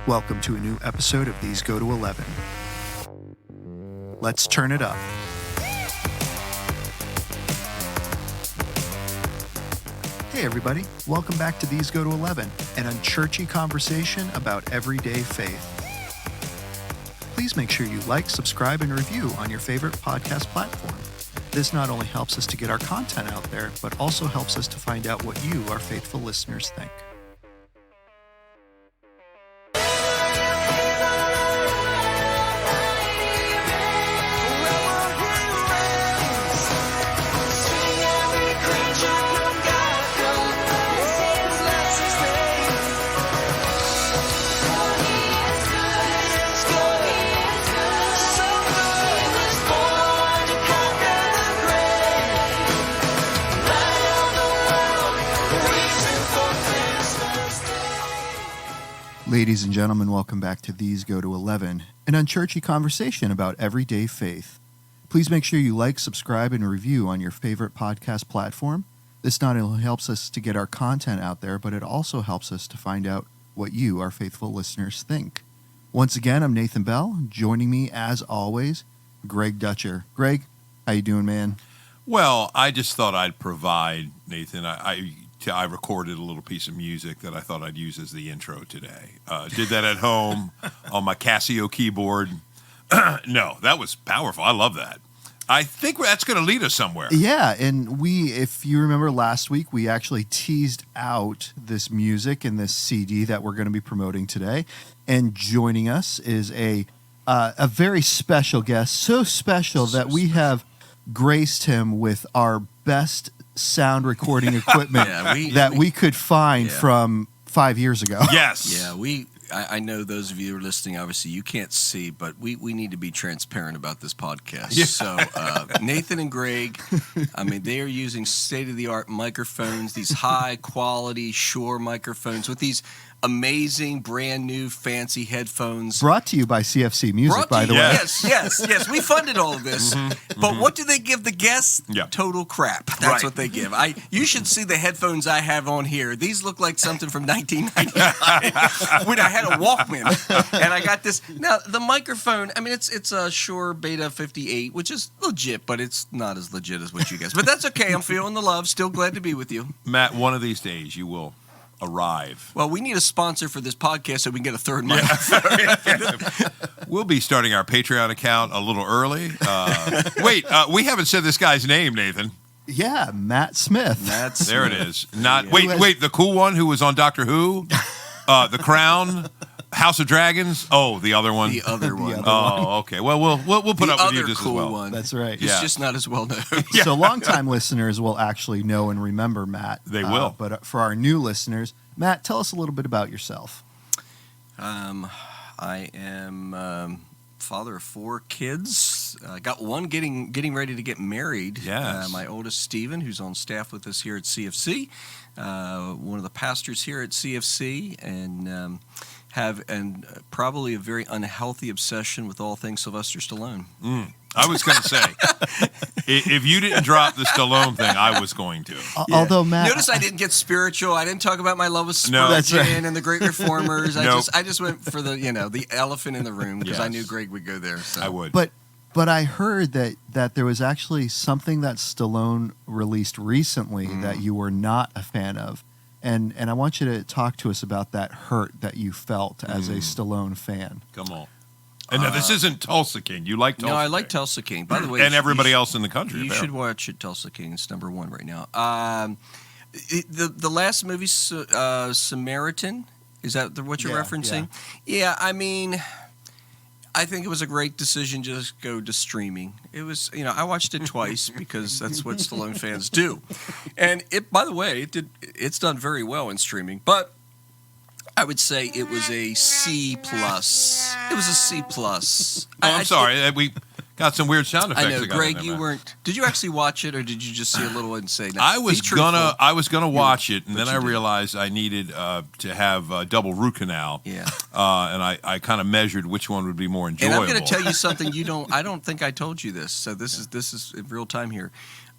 Welcome to a new episode of These Go to 11. Let's turn it up. Hey everybody, welcome back to These Go to 11, an unchurchy conversation about everyday faith. Please make sure you like, subscribe, and review on your favorite podcast platform. This not only helps us to get our content out there, but also helps us to find out what you, our faithful listeners, think. Ladies and gentlemen, welcome back to These Go to 11, an unchurchy conversation about everyday faith. Please make sure you like, subscribe, and review on your favorite podcast platform. This not only helps us to get our content out there, but it also helps us to find out what you, our faithful listeners, think. Once again, I'm Nathan Bell. Joining me, as always, Greg Dutcher. Greg, how you doing, man? Well, I just thought I'd provide, Nathan, I recorded a little piece of music that I thought I'd use as the intro today. Did that at home on my Casio keyboard. No, that was powerful. I love that. I think that's going to lead us somewhere. Yeah, and if you remember last week, we actually teased out this music and this CD that we're going to be promoting today. And joining us is a very special guest, so special that we have graced him with our best sound recording equipment we could find from 5 years ago. Yes. Yeah, I know those of you who are listening, obviously you can't see, but we need to be transparent about this podcast. Yeah. So Nathan and Greg, they are using state-of-the-art microphones, these high-quality Shure microphones with these amazing, brand new, fancy headphones. Brought to you by CFC Music, by the way. Yes. We funded all of this. But what do they give the guests? Yeah. Total crap. That's what they give. You should see the headphones I have on here. These look like something from 1999 when I had a Walkman. And I got this. Now, the microphone, it's a Shure Beta 58, which is legit, but it's not as legit as what you guys. But that's okay. I'm feeling the love. Still glad to be with you. Matt, one of these days you will arrive. Well, we need a sponsor for this podcast so we can get a third microphone. We'll be starting our Patreon account a little early. Wait, we haven't said this guy's name, Nathan. Yeah, Matt Smith. There it is. Wait, the cool one who was on Doctor Who, The Crown, House of Dragons. Oh, the other one. The other one. Okay. Well, we'll put up with you just cool as well. One. That's right. It's just not as well known. So longtime listeners will actually know and remember Matt. They will. But for our new listeners, Matt, tell us a little bit about yourself. I am father of 4 kids. I got one getting ready to get married. Yes. My oldest, Stephen, who's on staff with us here at CFC, one of the pastors here at CFC, and have probably a very unhealthy obsession with all things Sylvester Stallone. I was going to say, if you didn't drop the Stallone thing, I was going to. Although Matt, notice I didn't get spiritual. I didn't talk about my love of Spurgeon and the Great Reformers. I just went for the elephant in the room because I knew Greg would go there. So. I would. But I heard that there was actually something that Stallone released recently that you were not a fan of. And I want you to talk to us about that hurt that you felt as a Stallone fan. Come on. And no, this isn't Tulsa King. You like Tulsa King. No, I like Tulsa King. By the way, and everybody else in the country. You should watch it. Tulsa King. It's number 1 right now. The last movie, Samaritan, is that what you're referencing? Yeah, I think it was a great decision to just go to streaming. It was, I watched it twice because that's what Stallone fans do. And by the way, it's done very well in streaming, but I would say it was a C+. It was a C+. I'm sorry. We got some weird sound effects. I know, Greg, you weren't. Did you actually watch it, or did you just see a little and say? No, I was gonna watch it, and then I realized I needed to have a double root canal. Yeah. And I kind of measured which one would be more enjoyable. And I'm going to tell you something I don't think I told you this. So this is in real time here.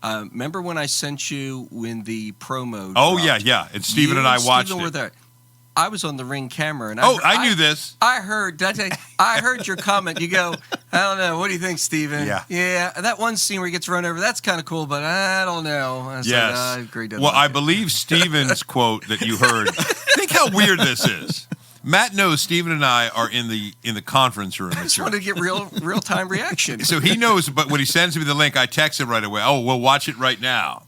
Remember when I sent you when the promo? Oh dropped? yeah. And Stephen and I watched it. Were there. I was on the Ring camera, and I knew this. I heard. Did I tell you, I heard your comment. You go, I don't know. What do you think, Steven? Yeah. That one scene where he gets run over, that's kind of cool, but I don't know. I was Yes. I agree. Well, I believe Steven's quote that you heard. Think how weird this is. Matt knows Steven and I are in the conference room. I just wanted to get real time reaction. So he knows, but when he sends me the link, I text him right away. Oh, we'll watch it right now.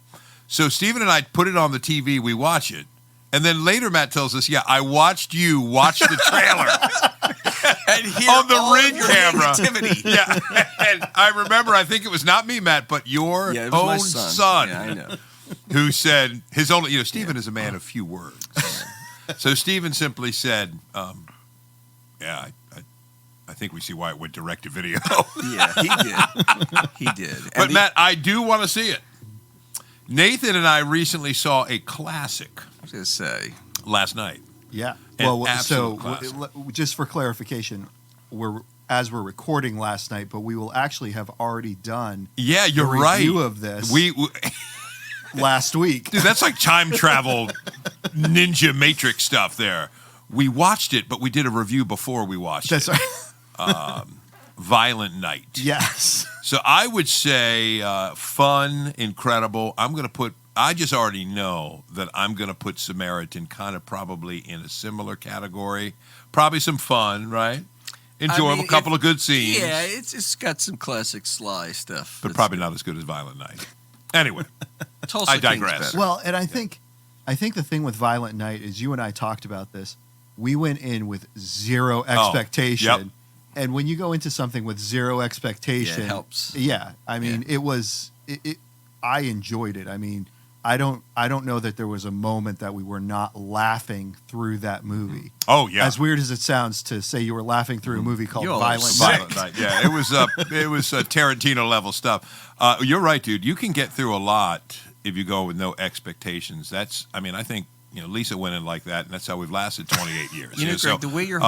So Steven and I put it on the TV. We watch it. And then later Matt tells us, yeah, I watched you watch the trailer. And hear on the all Ring of your camera. negativity. Yeah. And I remember, I think it was not me, Matt, but your it was my own son. Yeah, I know. who said his only, Steven is a man of few words. So Steven simply said, I think we see why it went direct to video. Yeah, he did. He did. But Matt, I do want to see it. Nathan and I recently saw a classic. I was going to say. Last night. Yeah. An Well, absolute so classic. just for clarification, we're recording last night, but we will actually have already done Yeah, you're the right. review of this We last week. Dude, that's like time travel ninja matrix stuff there. We watched it, but we did a review before we watched That's it. right. Violent Night. Yes. So I would say fun, incredible. I just already know that I'm going to put Samaritan kind of probably in a similar category. Probably some fun, right? Enjoyable, a couple of good scenes. Yeah, it's got some classic Sly stuff. But probably not as good as Violent Night. Anyway, Tulsa I King's digress. better. Well, and I think the thing with Violent Night is you and I talked about this. We went in with zero expectation. Yep. And when you go into something with zero expectation, Yeah, it helps. Yeah, I mean, it was. I enjoyed it. I mean, I don't know that there was a moment that we were not laughing through that movie. Oh yeah. As weird as it sounds to say you were laughing through a movie called You're Violent Violent Night. Night. Yeah, it was Tarantino level stuff. You're right, dude. You can get through a lot if you go with no expectations. I think Lisa went in like that, and that's how we've lasted 28 years. Greg, So, the way you're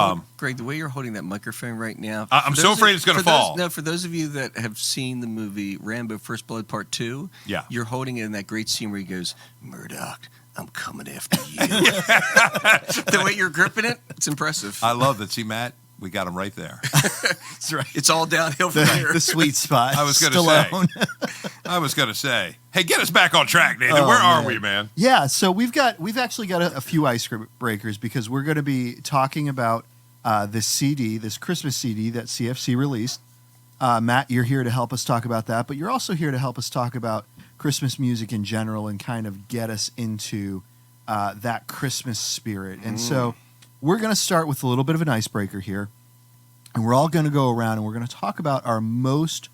holding that microphone right now. I'm so afraid it's going to fall. For those of you that have seen the movie Rambo: First Blood Part 2, Yeah. you're holding it in that great scene where he goes, "Murdoch, I'm coming after you." The way you're gripping it, it's impressive. I love that. See, Matt, we got him right there. That's right. It's all downhill from there. The sweet spot. I was going to say, hey, get us back on track, Nathan. Where are we, man? Yeah, so we've actually got a few icebreakers because we're going to be talking about this Christmas CD that CFC released. Matt, you're here to help us talk about that, but you're also here to help us talk about Christmas music in general and kind of get us into that Christmas spirit. And so we're going to start with a little bit of an icebreaker here, and we're all going to go around and we're going to talk about our most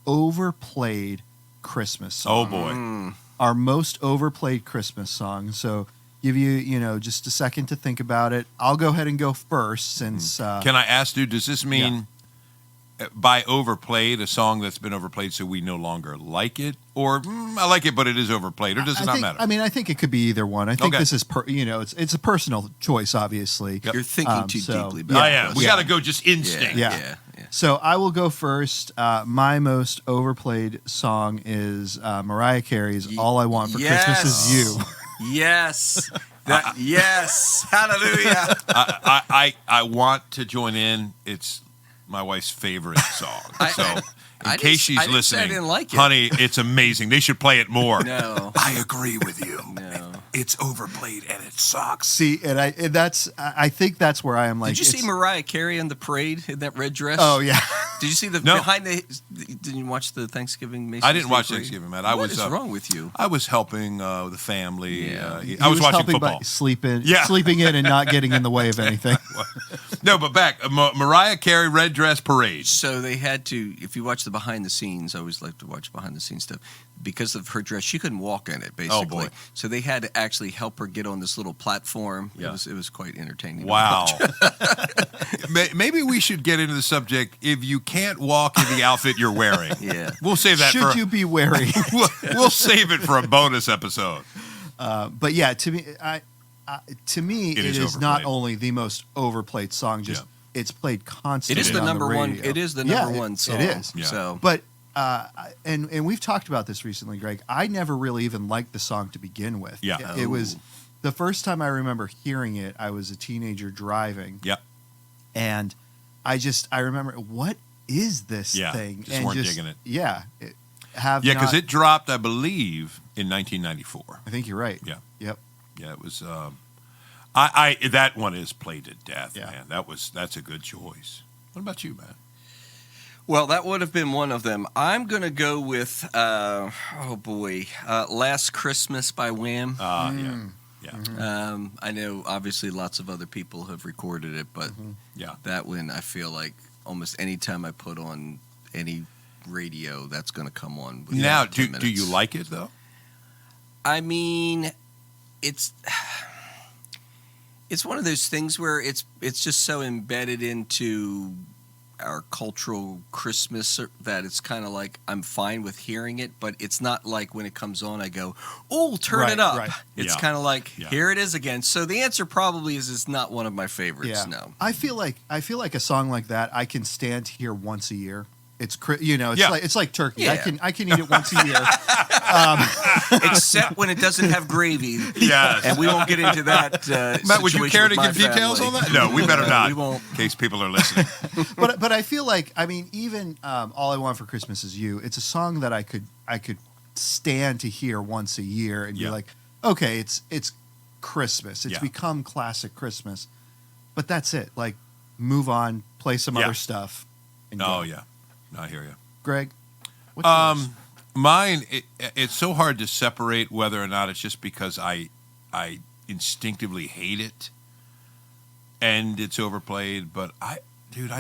overplayed Christmas song. Oh, boy. Our most overplayed Christmas song. So give you, just a second to think about it. I'll go ahead and go first since... Can I ask you, does this mean by overplayed a song that's been overplayed so we no longer like it? Or I like it, but it is overplayed? Or does it not matter? I mean, I think it could be either one. I think this is, it's a personal choice, obviously. You're thinking too deeply. About I am. this. We got to go just instinct. Yeah. So I will go first. My most overplayed song is Mariah Carey's "All I Want for Christmas Is You." Yes. Yes. Hallelujah. I want to join in. It's my wife's favorite song. So in case she's listening, I didn't like it. honey, it's amazing. They should play it more. No. I agree with you. No. It's overplayed and it sucks. See, I think that's where I am. Like, Did you see Mariah Carey in the parade in that red dress? Oh yeah. Did you see the No. behind the? Didn't you watch the Thanksgiving? Macy's I didn't watch parade? Thanksgiving, man. What is wrong with you? I was helping the family. Yeah. I was watching helping by football. sleeping in and not getting in the way of anything. No, but back Mariah Carey red dress parade. So they had to. If you watch the behind the scenes, I always like to watch behind the scenes stuff. Because of her dress, she couldn't walk in it. Basically, Oh, boy. So they had to actually help her get on this little platform. Yeah. It was quite entertaining. Wow. Maybe we should get into the subject. If you can't walk in the outfit you're wearing, Yeah. we'll save that. Should you be wary? We'll save it for a bonus episode. But yeah, to me, it is not overplayed. only the most overplayed song. Just it's played constantly. It is the on number one. radio. It is the Yeah, number one song. It is. Yeah. So, But and we've talked about this recently, Greg. I never really even liked the song to begin with. Yeah. It was The first time I remember hearing it, I was a teenager driving. Yep. And I remember, what is this thing? Just weren't digging it. Yeah. Because it dropped, I believe, in 1994. I think you're right. Yeah. Yep. Yeah, it was. That one is played to death, Yeah. man. That's a good choice. What about you, man? Well, that would have been one of them. I'm going to go with, Last Christmas by Wham. Yeah. I know, obviously, lots of other people have recorded it, but that one, I feel like almost any time I put on any radio, that's going to come on. Now, do you like it, though? I mean, it's one of those things where it's just so embedded into our cultural Christmas that it's kind of like I'm fine with hearing it, but it's not like when it comes on I go, oh, turn it up. Right. It's kind of like, here it is again. So the answer probably is it's not one of my favorites. Yeah. No. I feel like a song like that I can stand here once a year. It's like turkey. Yeah. I can eat it once a year. Except when it doesn't have gravy. Yes. And we won't get into that. Matt, would you care to give family. details on that? No, we better not. We won't. In case people are listening. But I feel like, I mean, even All I Want for Christmas Is You, it's a song that I could stand to hear once a year and be like, okay, it's Christmas. It's become classic Christmas. But that's it. Like, move on, play some other stuff. And go. Yeah. I hear you. Greg, what's yours? Mine, it's so hard to separate whether or not it's just because I instinctively hate it and it's overplayed, but I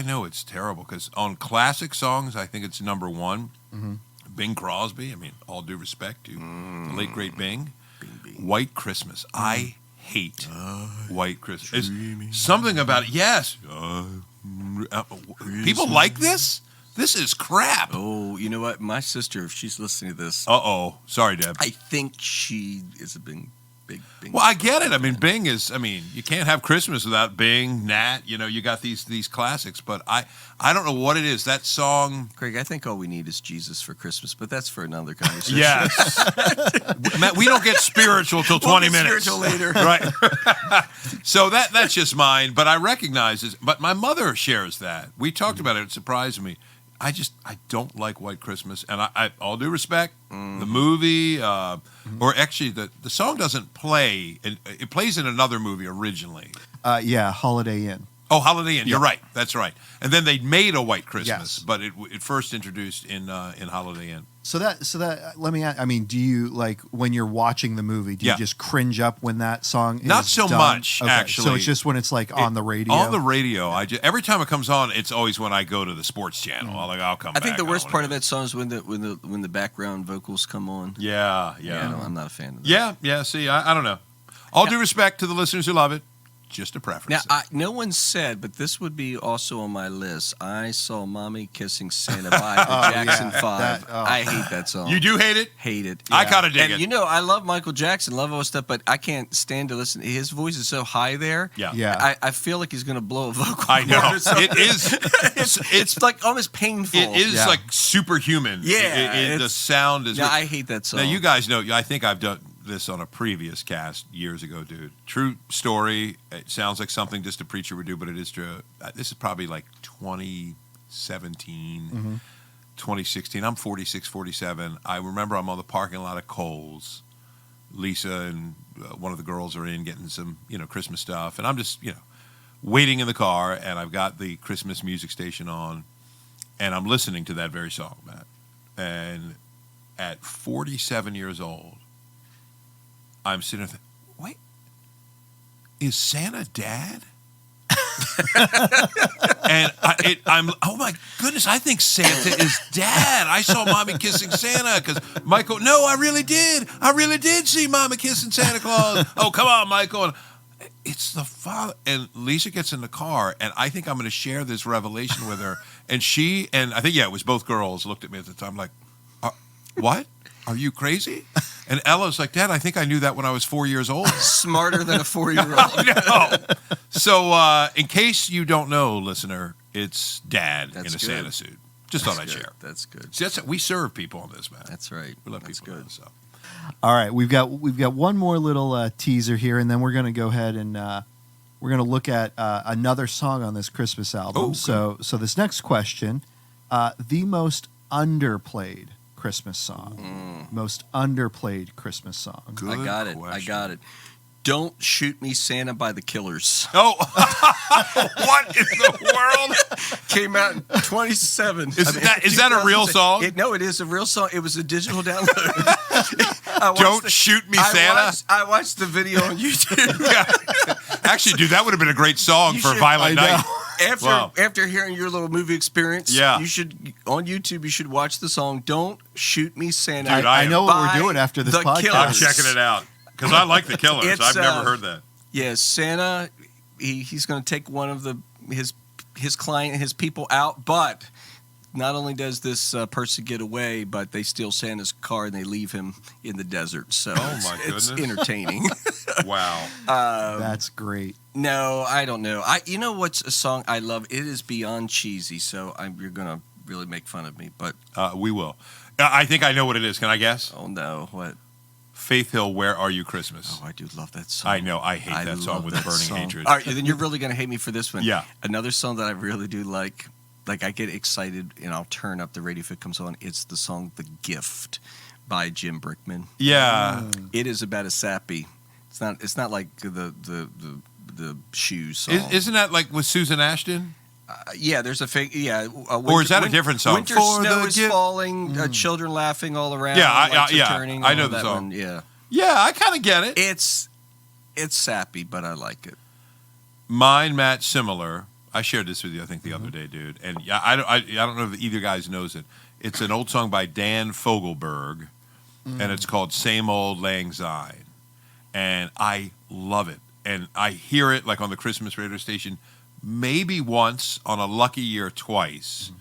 know it's terrible because on classic songs, I think it's number one. Mm-hmm. Bing Crosby, I mean, all due respect to the late, great Bing. Bing. White Christmas. I hate White Christmas. It's something about it. Yes. People like this? This is crap. Oh, you know what? My sister, if she's listening to this. Uh-oh. Sorry, Deb. I think she is a big Bing. Well, I get it. I mean, Bing is, you can't have Christmas without Bing, Nat. You got these classics. But I don't know what it is. That song. Craig, I think all we need is Jesus for Christmas, but that's for another conversation. Yes. Matt, we don't get spiritual till 20 minutes. Spiritual later. Right. So that's just mine. But I recognize this. But my mother shares that. We talked about it. It surprised me. I don't like White Christmas, and I all due respect, the movie, or actually the song doesn't play. It plays in another movie originally. Holiday Inn. Oh, Holiday Inn. You're right. That's right. And then they made a White Christmas, but it first introduced in Holiday Inn. So that let me ask, do you, like, when you're watching the movie, do you just cringe up when that song is Not so done? much, Okay. actually. So it's just when it's like on the radio? On the radio. Every time it comes on, it's always when I go to the sports channel. I'll come back. I think the worst part of that song is when the background vocals come on. Yeah. No, I'm not a fan of that. Yeah. See, I don't know. All due respect to the listeners who love it. Just a preference. Now, no one said, but this would be also on my list. I Saw Mommy Kissing Santa by the Jackson 5. I hate that song. You do hate it? Hate it. I kind of dig it. And I love Michael Jackson, love all his stuff, but I can't stand to listen. His voice is so high there. Yeah. I feel like he's going to blow a vocal. I know. It is. It's like almost painful. It is like superhuman. Yeah. The sound is. Yeah, I hate that song. Now, you guys know, I think I've done this on a previous cast years ago, dude. True story. It sounds like something just a preacher would do, but it is true. This is probably like 2017, 2016. I'm 46, 47. I remember I'm on the parking lot of Kohl's. Lisa and one of the girls are in getting some, Christmas stuff. And I'm just, waiting in the car, and I've got the Christmas music station on, and I'm listening to that very song, Matt. And at 47 years old, I'm sitting there, wait, is Santa Dad? And I'm, oh my goodness, I think Santa is Dad. I saw Mommy kissing Santa because Michael, no, I really did see Mommy kissing Santa Claus. Oh, come on, Michael. And it's the father. And Lisa gets in the car, and I think I'm going to share this revelation with her. And she, and I think, it was both girls, looked at me at the time like, what? Are you crazy? And Ella's like, Dad, I think I knew that when I was 4 years old. Smarter than a 4-year-old. No. So, in case you don't know, listener, it's Dad in a Santa suit. Just thought I'd share. That's good. See, we serve people on this, man. That's right. We love That's people. Good. So. All right, we've got one more little teaser here, and then we're going to go ahead and we're going to look at another song on this Christmas album. So this next question, the most underplayed Christmas song. Most underplayed Christmas song. Good I got it. question. I got it. Don't Shoot Me Santa by the Killers. Oh, what in the world? Came out in 27. Is that a real song? No, it is a real song. It was a digital download. Don't Shoot Me, Santa? I watched the video on YouTube. Actually, dude, that would have been a great song for Violent Night. After hearing your little movie experience, you should on YouTube. You should watch the song "Don't Shoot Me, Santa." Dude, I know what we're doing after this podcast. Killers. I'm checking it out because I like the Killers. I've never heard that. Yeah, Santa. He's going to take one of his client, his people out, but not only does this person get away, but they steal Santa's car and they leave him in the desert. So it's entertaining. Wow, that's great. No, I don't know. You know what's a song I love? It is beyond cheesy, so you're gonna really make fun of me, but we will. I think I know what it is. Can I guess? Oh no, what? Faith Hill, Where Are You Christmas? Oh, I do love that song. I know. I hate that song with burning hatred. All right, then you're really gonna hate me for this one. Yeah. Another song that I really do like I get excited and I'll turn up the radio if it comes on. It's the song "The Gift" by Jim Brickman. Yeah. It is about a sappy. It's not like the Shoes song. Isn't that like with Susan Ashton? Yeah, there's a fake. Yeah, or is that a different song? Winter snow is falling, children laughing all around. Yeah, turning, I know the song. One. Yeah, I kind of get it. It's sappy, but I like it. Mine, Matt, similar. I shared this with you, I think, the other day, dude. And I don't know if either guys knows it. It's an old song by Dan Fogelberg, and it's called "Same Old Lang Syne," and I love it. And I hear it like on the Christmas radio station, maybe once, on a lucky year twice.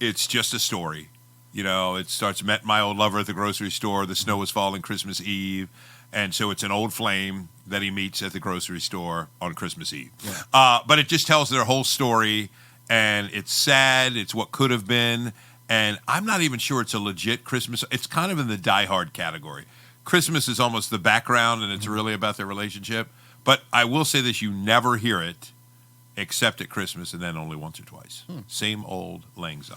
It's just a story. You know, it starts, met my old lover at the grocery store. The snow was falling Christmas Eve. And so it's an old flame that he meets at the grocery store on Christmas Eve. Yeah. But it just tells their whole story. And it's sad. It's what could have been. And I'm not even sure it's a legit Christmas. It's kind of in the Die Hard category. Christmas is almost the background, and it's really about their relationship. But I will say this, you never hear it except at Christmas and then only once or twice. Same Old Lang Syne.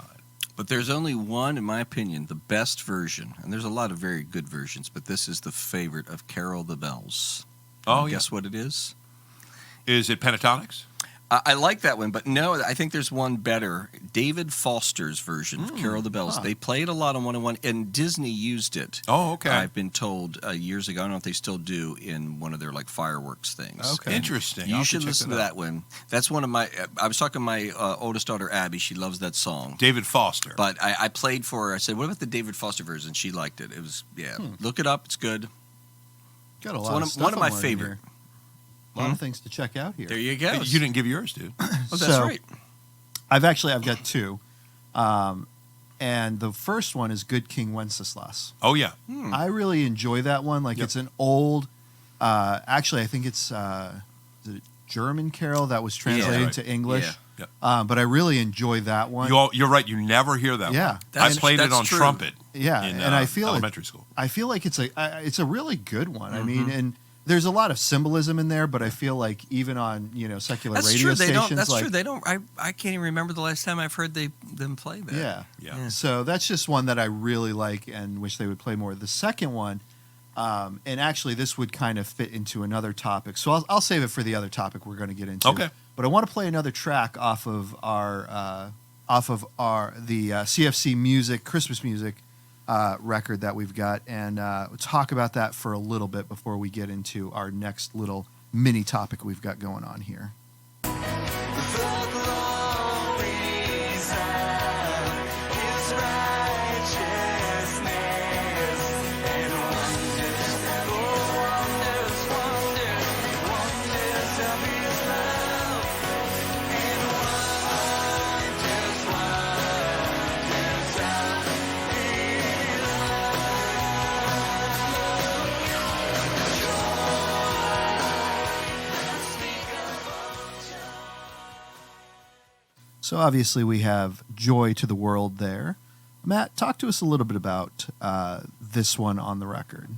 But there's only one, in my opinion, the best version, and there's a lot of very good versions, but this is the favorite of Carol the Bells. Guess what it is? Is it Pentatonics? I like that one, but no, I think there's one better. David Foster's version of Carol the Bells. They played a lot on 101, and Disney used it. Oh, okay. I've been told years ago. I don't know if they still do in one of their fireworks things. Okay, interesting. You should listen to that one. That's one of my. I was talking to my oldest daughter Abby. She loves that song. David Foster. But I played for her. I said, "What about the David Foster version?" She liked it. It was Look it up. It's good. Got a lot of stuff one of my favorite. A lot of things to check out here. There you go. You didn't give yours, dude. Oh, that's right. I've got two. And the first one is Good King Wenceslas. Oh, yeah. I really enjoy that one. It's an old, actually, I think it's a German carol that was translated to English. Yeah. But I really enjoy that one. You're right. You never hear that one. I played it on trumpet. Yeah, in, and I feel elementary school. I feel like it's a really good one. I mean, and there's a lot of symbolism in there, but I feel like even on secular radio stations, that's true. They don't. I can't even remember the last time I've heard them play that. Yeah. So that's just one that I really like and wish they would play more. The second one, and actually this would kind of fit into another topic, so I'll save it for the other topic we're going to get into. Okay. But I want to play another track off of the CFC music, Christmas music. Record that we've got, and we'll talk about that for a little bit before we get into our next little mini topic we've got going on here. So obviously we have Joy to the World there. Matt, talk to us a little bit about this one on the record?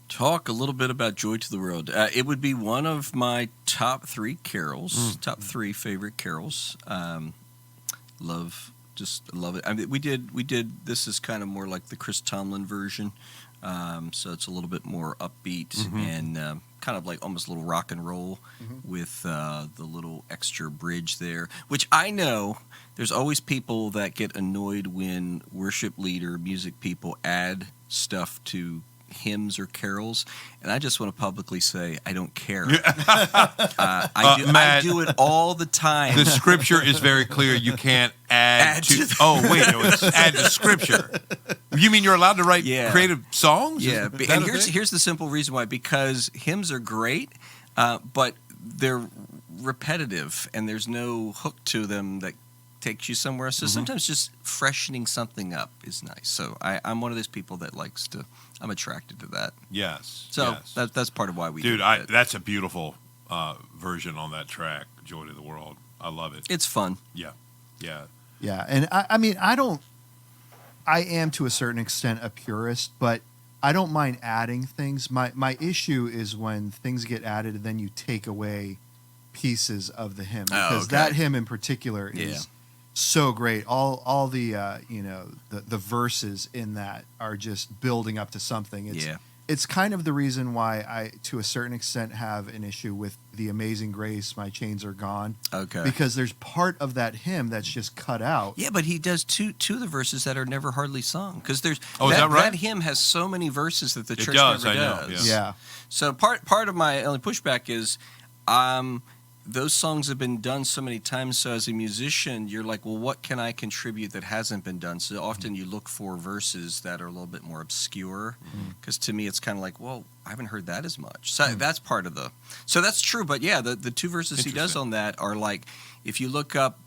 Talk a little bit about Joy to the World. It would be one of my top three carols, top three favorite carols. Love it. I mean, we did. This is kind of more like the Chris Tomlin version, so it's a little bit more upbeat and kind of like almost a little rock and roll with the little extra bridge there. Which I know there's always people that get annoyed when worship leader, music people add stuff to hymns or carols, and I just want to publicly say I don't care. I do it all the time. The scripture is very clear. You can't add to. It's add to scripture. You mean you're allowed to write creative songs? Yeah, and here's the simple reason why. Because hymns are great, but they're repetitive, and there's no hook to them that takes you somewhere. So sometimes just freshening something up is nice. So I'm one of those people that likes to. I'm attracted to that. Yes. So that's part of why we. Dude, that's a beautiful version on that track, "Joy to the World." I love it. It's fun. Yeah. And I mean, I am to a certain extent a purist, but I don't mind adding things. My issue is when things get added and then you take away pieces of the hymn, because that hymn in particular is so great. All the the verses in that are just building up to something. It's kind of the reason why I, to a certain extent, have an issue with the Amazing Grace, "My Chains Are Gone." Okay. Because there's part of that hymn that's just cut out. Yeah, but he does two of the verses that are never hardly sung. Because there's is that right? That hymn has so many verses that the church never does. I know. Yeah. So part of my only pushback is, those songs have been done so many times. So as a musician, you're like, well, what can I contribute that hasn't been done? So often you look for verses that are a little bit more obscure. Because to me, it's kind of like, well, I haven't heard that as much. So that's part of the. So that's true. But yeah, the two verses he does on that are like, if you look up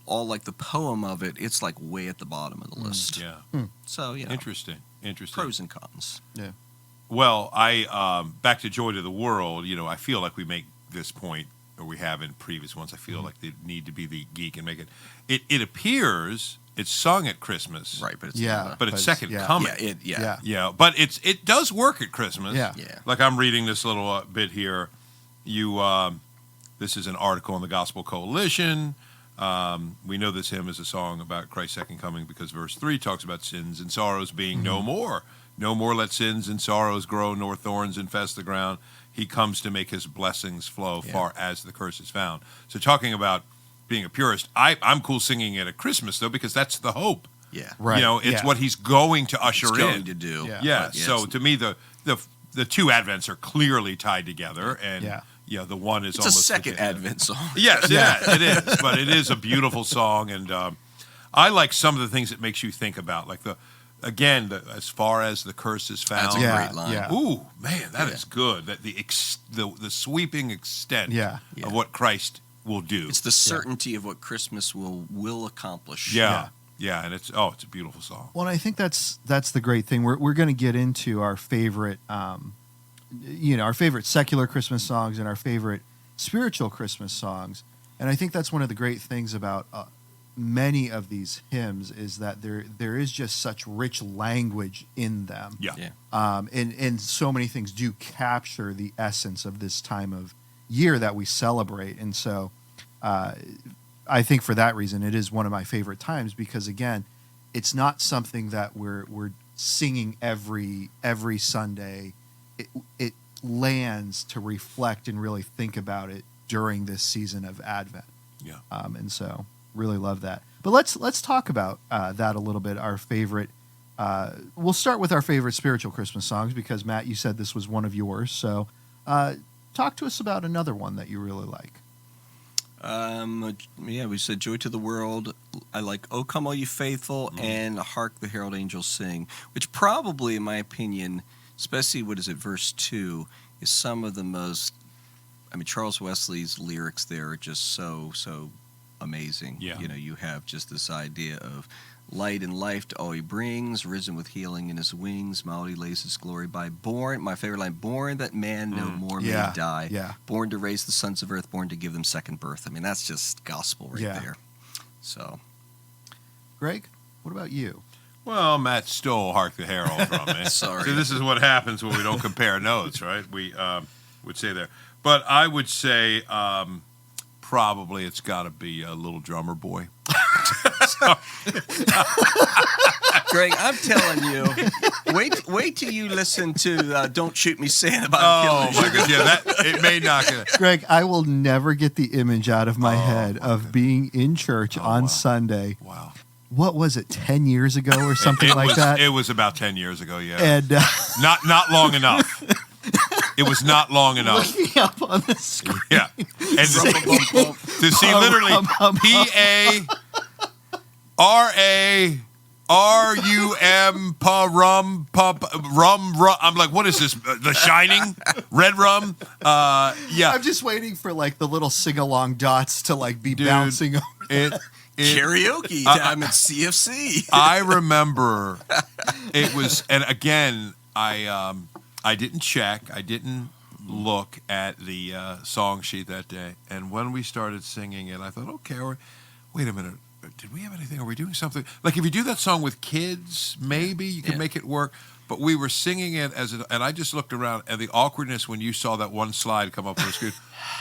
all like the poem of it, it's like way at the bottom of the list. Yeah. So Interesting. Pros and cons. Yeah. Well, I back to "Joy to the World." I feel like we make this point, or we have in previous ones. I feel like they need to be the geek and make it. It appears it's sung at Christmas, Right? But it's but it's second coming. Yeah. But it does work at Christmas. Yeah. Like I'm reading this little bit here. This is an article in the Gospel Coalition. We know this hymn is a song about Christ's second coming because verse 3 talks about sins and sorrows being no more. No more let sins and sorrows grow, nor thorns infest the ground. He comes to make his blessings flow far as the curse is found. So talking about being a purist, I'm cool singing it at Christmas, though, because that's the hope. Yeah. Right. It's what he's going to usher in. Going to do. Yeah. So to me, the two Advents are clearly tied together, and the one is It's almost a second Advent song. Yes, it is. But it is a beautiful song, and I like some of the things it makes you think about, like as far as the curse is found. That's a great line. Yeah. Ooh, man, that is good. That the sweeping extent of what Christ will do. It's the certainty of what Christmas will accomplish. Yeah, and it's a beautiful song. Well, and I think that's the great thing. We're going to get into our favorite, our favorite secular Christmas songs and our favorite spiritual Christmas songs. And I think that's one of the great things about many of these hymns is that there is just such rich language in them. Yeah. And so many things do capture the essence of this time of year that we celebrate. And so I think for that reason, it is one of my favorite times because, again, it's not something that we're singing every Sunday. It lands to reflect and really think about it during this season of Advent. Yeah. And so really love that. But let's talk about that a little bit. Our favorite. We'll start with our favorite spiritual Christmas songs because Matt, you said this was one of yours. So talk to us about another one that you really like. We said "Joy to the World." I like "O Come All You Faithful" and "Hark the Herald Angels Sing," which probably, in my opinion, especially verse 2, is some of the most. I mean, Charles Wesley's lyrics there are just so amazing. Yeah. You have just this idea of light and life to all he brings, risen with healing in his wings, mighty lays his glory by. Born, my favorite line, born that man no more may die. Yeah. Born to raise the sons of earth, born to give them second birth. I mean, that's just gospel right there. So, Greg, what about you? Well, Matt stole "Hark the Herald" from me. Sorry. So this is what happens when we don't compare notes, right? We would say there, but I would say probably it's got to be a Little Drummer Boy. Greg, I'm telling you, wait till you listen to "Don't Shoot Me, Santa" by Oh Killer. my God! Yeah, it may not get. Greg, I will never get the image out of my head of being in church on Sunday. Wow. What was it, 10 years ago or something like that? It was about 10 years ago. Yeah. And Not long enough. It was not long enough. looking up on the screen. Yeah. And to see literally PARARUM rum. I'm like, what is this? The Shining? Red rum? Yeah. I'm just waiting for like the little sing-along dots to like be bouncing over. Karaoke time at CFC. I remember it was, and again, I didn't check, I didn't look at the song sheet that day, and when we started singing it, I thought, okay, wait a minute, did we have anything? Are we doing something? Like if you do that song with kids, maybe you can make it work. But we were singing it and I just looked around, and the awkwardness when you saw that one slide come up on the screen,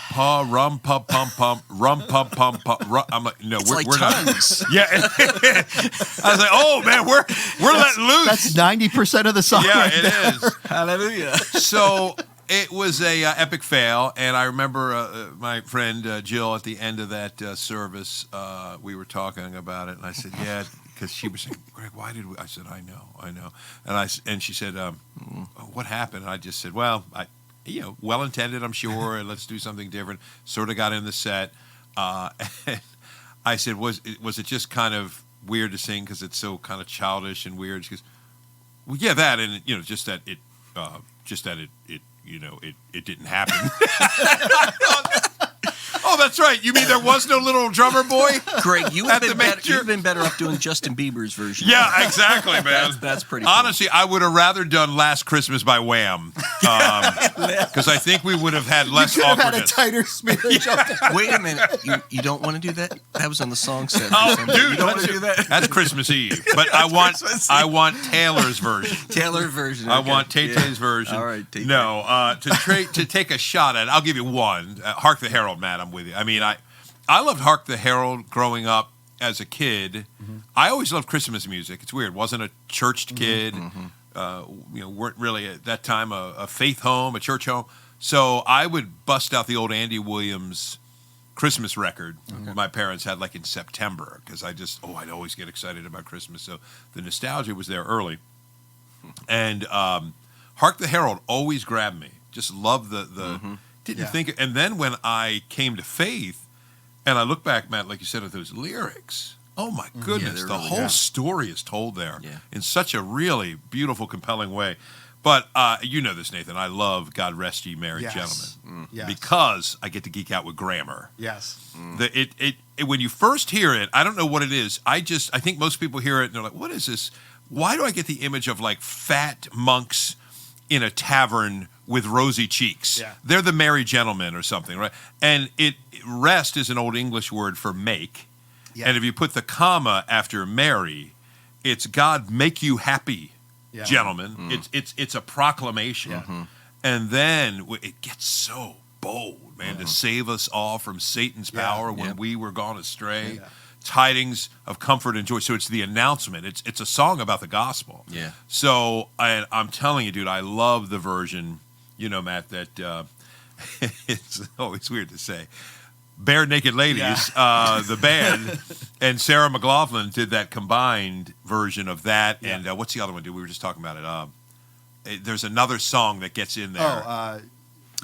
pa rum pum pum pum rum pum pum pum. I'm like, no, we're tongues. not. Yeah, I was like, oh man, we're letting loose. That's 90% of the song. Yeah, right it there. is. Hallelujah. So it was a epic fail, and I remember my friend Jill at the end of that service. We were talking about it, and I said, yeah. Because she was saying, Greg, why did we? I said, I know. And she said, what happened? And I just said, well, well intended, I'm sure. And let's do something different. Sort of got in the set. And I said, was it just kind of weird to sing because it's so kind of childish and weird? She goes, well, yeah, that, and just that it didn't happen. Oh, that's right. You mean there was no Little Drummer Boy? Greg, you've been better off doing Justin Bieber's version. Yeah, exactly, man. That's pretty cool. Honestly, I would have rather done Last Christmas by Wham. Because I think we would have had less awkwardness. Had a tighter smidge. Wait a minute. You don't want to do that? That was on the song set. Oh, you dude, don't want to do that? That's Christmas Eve. But I want Taylor's version. Taylor's version. I okay. want Tay-Tay's version. All right, Tay-Tay. No, to take a shot at it, I'll give you one. Hark the Herald, Matt, I'm with you. I mean, I loved Hark the Herald growing up as a kid. Mm-hmm. I always loved Christmas music. It's weird. Wasn't a churched kid. Mm-hmm. Weren't really at that time a faith home, a church home. So I would bust out the old Andy Williams Christmas record my parents had like in September because I'd always get excited about Christmas. So the nostalgia was there early. And Hark the Herald always grabbed me. Just loved didn't think. And then when I came to faith, and I look back, Matt, like you said, at those lyrics. Oh my goodness, the really whole story is told there in such a really beautiful, compelling way. But you know this, Nathan. I love "God Rest Ye Merry Gentlemen" because I get to geek out with grammar. Yes. When you first hear it, I don't know what it is. I think most people hear it and they're like, "What is this? Why do I get the image of like fat monks in a tavern with rosy cheeks? Yeah. They're the merry gentlemen or something, right?" And rest is an old English word for make. Yeah. And if you put the comma after merry, it's God make you happy, gentlemen. Mm. It's a proclamation. Yeah. Mm-hmm. And then it gets so bold, man, to save us all from Satan's power when we were gone astray. Yeah. Tidings of comfort and joy. So it's the announcement. It's a song about the gospel. Yeah. So I'm telling you, dude, I love the version, Matt, that it's always weird to say. Bare Naked Ladies, the band, and Sarah McLachlan did that combined version of that. Yeah. And what's the other one, dude? We were just talking about it. There's another song that gets in there.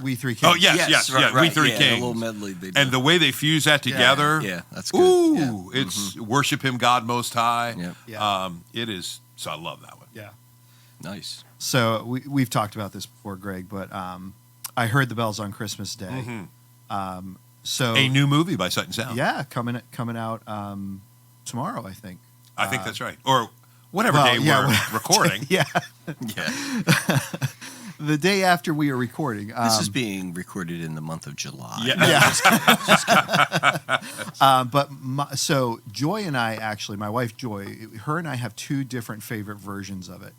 We Three Kings. Oh, yes. Right. We Three Kings. A little medley they did. And the way they fuse that together. Yeah, that's good. Ooh, it's Worship Him, God Most High. Yeah. Yeah. It is. So I love that one. Yeah. Nice. So we've talked about this before, Greg, but I heard the bells on Christmas Day. Mm-hmm. So a new movie by Sight and Sound. Yeah, coming out tomorrow, I think. I think that's right. Or whatever day we're recording. Yeah. the day after we were recording. This is being recorded in the month of July. Yeah. So Joy and I actually, my wife Joy, her and I have two different favorite versions of it.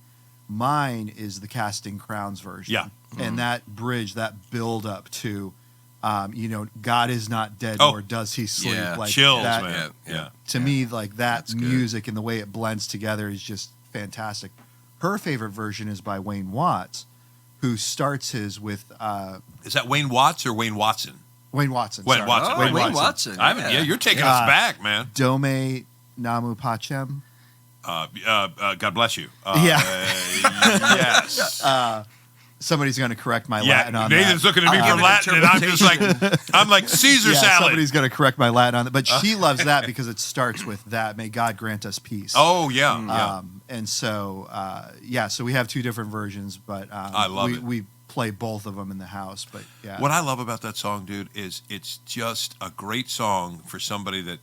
Mine is the Casting Crowns version. Yeah. And that bridge, that build up to, God is not dead, nor does he sleep. Yeah. Like Chills, that, man. Yeah. To me, like that That's good. music and the way it blends together is just fantastic. Her favorite version is by Wayne Watts, who starts his with Is that Wayne Watts or Wayne Watson? Wayne Watson. Wayne sorry. Watson. Oh, Wayne Wayne Watson. I haven't, yeah. you're taking us back, man. Dome Namu Pacem. God bless you. Yes. Somebody's going to correct my Latin on Nathan's that. looking at me for Latin, and I'm just like, Caesar salad. Somebody's going to correct my Latin on that. But she loves that because it starts with that. May God grant us peace. Oh, yeah. And so, so we have two different versions, but I love it. We play both of them in the house. But yeah. What I love about that song, dude, is it's just a great song for somebody that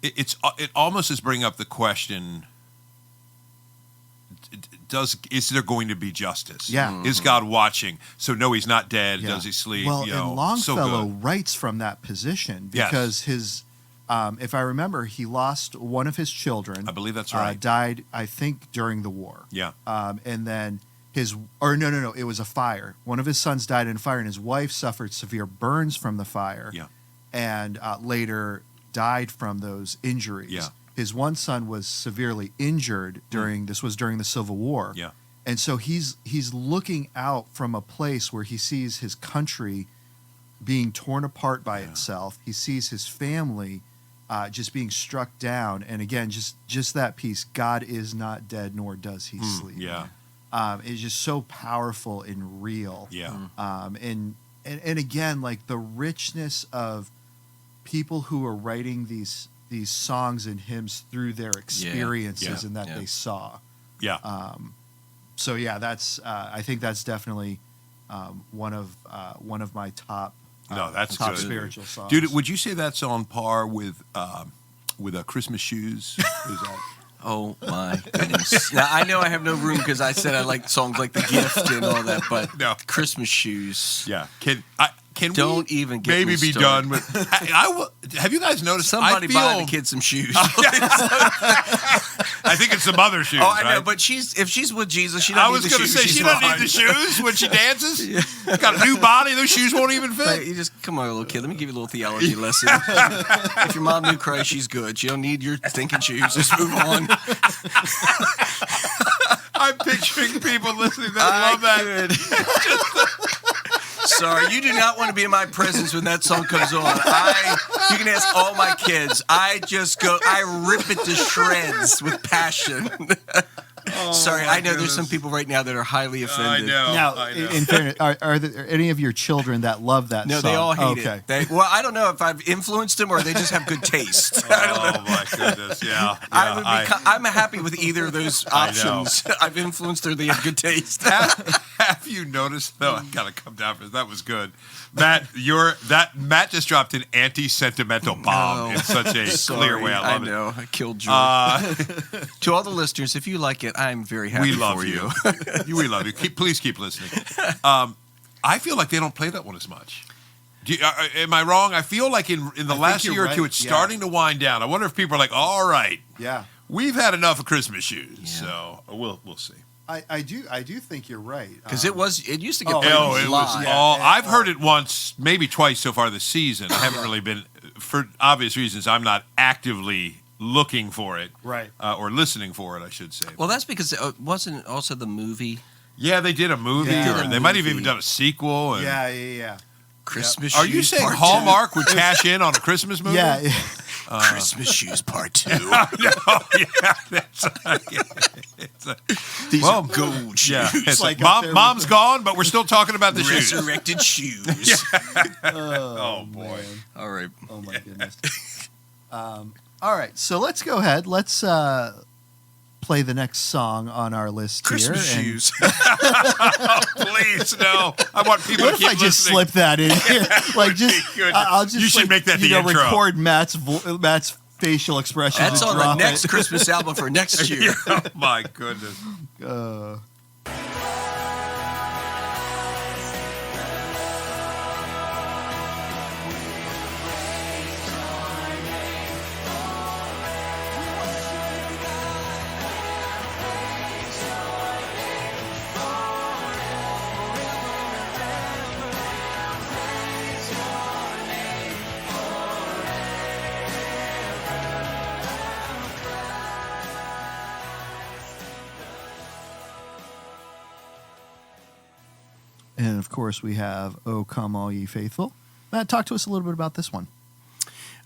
it almost is bringing up the question: is there going to be justice? Yeah. Is God watching? So no, he's not dead. Yeah. Does he sleep? Well, and Longfellow writes from that position because his, if I remember, he lost one of his children. I believe that's right. Died, I think, during the war. Yeah. And then no, it was a fire. One of his sons died in a fire, and his wife suffered severe burns from the fire. Yeah. And later died from those injuries. Yeah. His one son was severely injured during the Civil War. Yeah. And so he's looking out from a place where he sees his country being torn apart by itself. He sees his family just being struck down. And again, just that piece, God is not dead, nor does he sleep. Yeah. It's just so powerful and real. Yeah. And again, like the richness of people who are writing these songs and hymns through their experiences and that they saw. Yeah. So yeah, that's I think that's definitely one of my top that's top good. spiritual songs. Dude, would you say that's on par with Christmas Shoes? Is that? Oh my goodness! Now I know I have no room because I said I like songs like "The Gift" and all that, but No. Christmas Shoes. Yeah. Can Don't we even get maybe me be started. done with? I will. Have you guys noticed? Somebody I feel, buy the kid some shoes. I think it's some other shoes. Oh, I know, right? but if she's with Jesus, she I doesn't was need the going to shoes. say She's she doesn't fine. need the shoes when she dances. Got a new body; those shoes won't even fit. Like, you just come on, little kid. Let me give you a little theology lesson. If your mom knew Christ, she's good. She don't need your stinking shoes. Just move on. I'm picturing people listening that love that. Sorry, you do not want to be in my presence when that song comes on. You can ask all my kids. I rip it to shreds with passion. Sorry, I know there's some people right now that are highly offended. Now, I know. in fairness, are there any of your children that love that No, song? they all hate okay. it. I don't know if I've influenced them or they just have good taste. Oh my goodness! Yeah. I'm happy with either of those I know. options. I've influenced or they have good taste. Have you noticed? No, I gotta come down for this. That was good, Matt. Matt just dropped an anti-sentimental bomb in such a clear way. I love it. know. I killed Joy. To all the listeners, if you like it, I'm very happy We love for you. We love you. Please keep listening. I feel like they don't play that one as much. Am I wrong? I feel like in the last you're year or two, right, it's yeah. starting to wind down. I wonder if people are like, all right, Yeah. we've had enough of Christmas shoes. So we'll see. I do think you're right. Because it used to get played Oh, a it lot. was all. I've heard it once, maybe twice so far this season. I haven't really been, for obvious reasons, I'm not actively looking for it. Right. Or listening for it, I should say. Well, that's because it wasn't also the movie Yeah, they did a movie, Yeah. or they might have even done a sequel. And Yeah. Christmas Are Shoes you saying Part Hallmark would cash in on a Christmas movie? Yeah. 2? Christmas Shoes Part 2. No, yeah, that's These Well, are gold shoes. yeah. It's like like up there mom's with gone, but we're still talking about the shoes. Resurrected shoes. Oh boy. Man. All right. Oh my goodness. All right, so let's go ahead. Let's play the next song on our list Christmas here. shoes. Please, no. I want people What to if keep I just listening. slip that in here? Like just, Good. I'll just You should like, make that the intro. record Matt's facial expressions. That's and on the drop next it. Christmas album for next year. Oh my goodness. And of course, we have "O Come All Ye Faithful." Matt, talk to us a little bit about this one.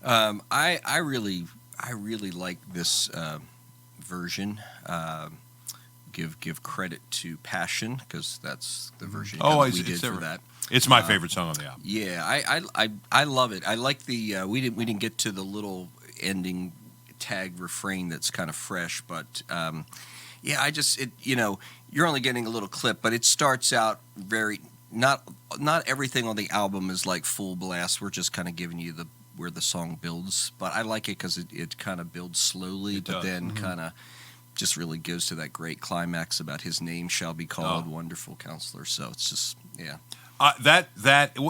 I really like this version. Give credit to Passion, because that's the version we did for that. It's my favorite song on the album. Yeah, I love it. I like the we didn't get to the little ending tag refrain that's kind of fresh, but yeah, you're only getting a little clip, but it starts out very not everything on the album is like full blast. We're just kind of giving you where the song builds, but I like it because it kind of builds slowly, but then kind of just really goes to that great climax about his name shall be called Wonderful Counselor. So it's just that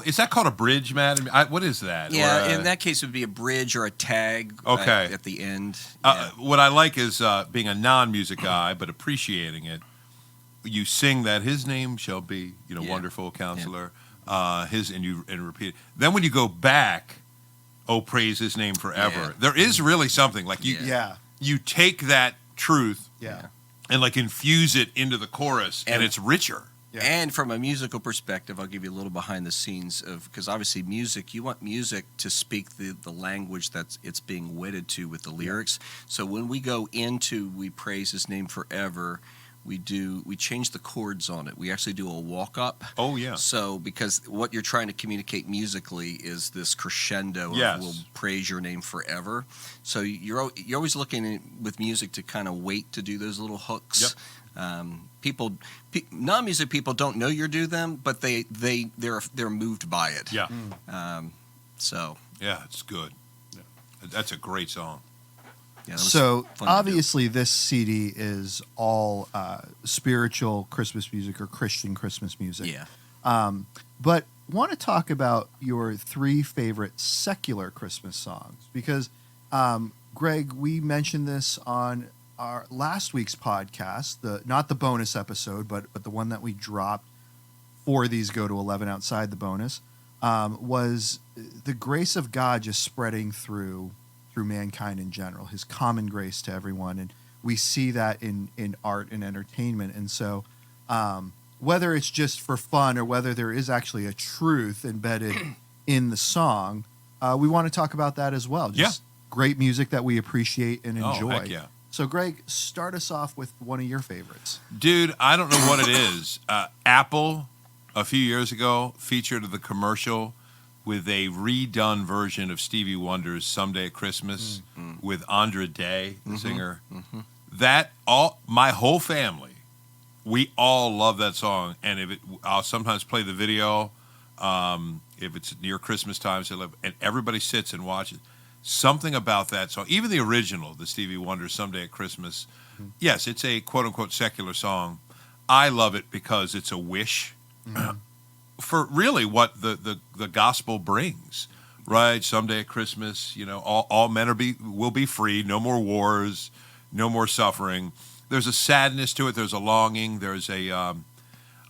is that called a bridge, Matt? What is that? Yeah, in that case, it would be a bridge or a tag. Okay. At the end. What I like is being a non-music guy, but appreciating it. You sing that his name shall be, Wonderful Counselor. And you repeat it. Then when you go back, oh, praise his name forever. Yeah. There is really something like you. Yeah. You take that truth. Yeah. And like infuse it into the chorus, and it's richer. Yeah. And from a musical perspective, I'll give you a little behind the scenes because obviously you want music to speak the language that it's being wedded to with the lyrics. So when we go into we praise his name forever, we change the chords on it. We actually do a walk up. Oh yeah. So because what you're trying to communicate musically is this crescendo of we'll praise your name forever. So you're always looking with music to kind of wait to do those little hooks. Yep. Non-music people don't know you do them, but they're moved by it. Yeah. So yeah, it's good. Yeah. That's a great song. Yeah, so obviously this CD is all spiritual Christmas music or Christian Christmas music. Yeah. But want to talk about your 3 favorite secular Christmas songs because, Greg, we mentioned this on our last week's podcast, not the bonus episode, but the one that we dropped for these Go to 11 outside the bonus, was the grace of God just spreading through mankind in general, his common grace to everyone. And we see that in art and entertainment. And so whether it's just for fun or whether there is actually a truth embedded in the song, we want to talk about that as well. Just great music that we appreciate and enjoy. Oh, heck yeah. So, Greg, start us off with one of your favorites. Dude, I don't know what it is. Apple, a few years ago, featured the commercial with a redone version of Stevie Wonder's "Someday at Christmas" with Andra Day, the singer. Mm-hmm. My whole family, we all love that song. And I'll sometimes play the video if it's near Christmas time, and everybody sits and watches. Something about that song, even the original, the Stevie Wonder "Someday at Christmas." Yes, it's a quote unquote secular song. I love it because it's a wish. For really what the gospel brings, right? Someday at Christmas, all men will be free. No more wars, no more suffering. There's a sadness to it. There's a longing. There's I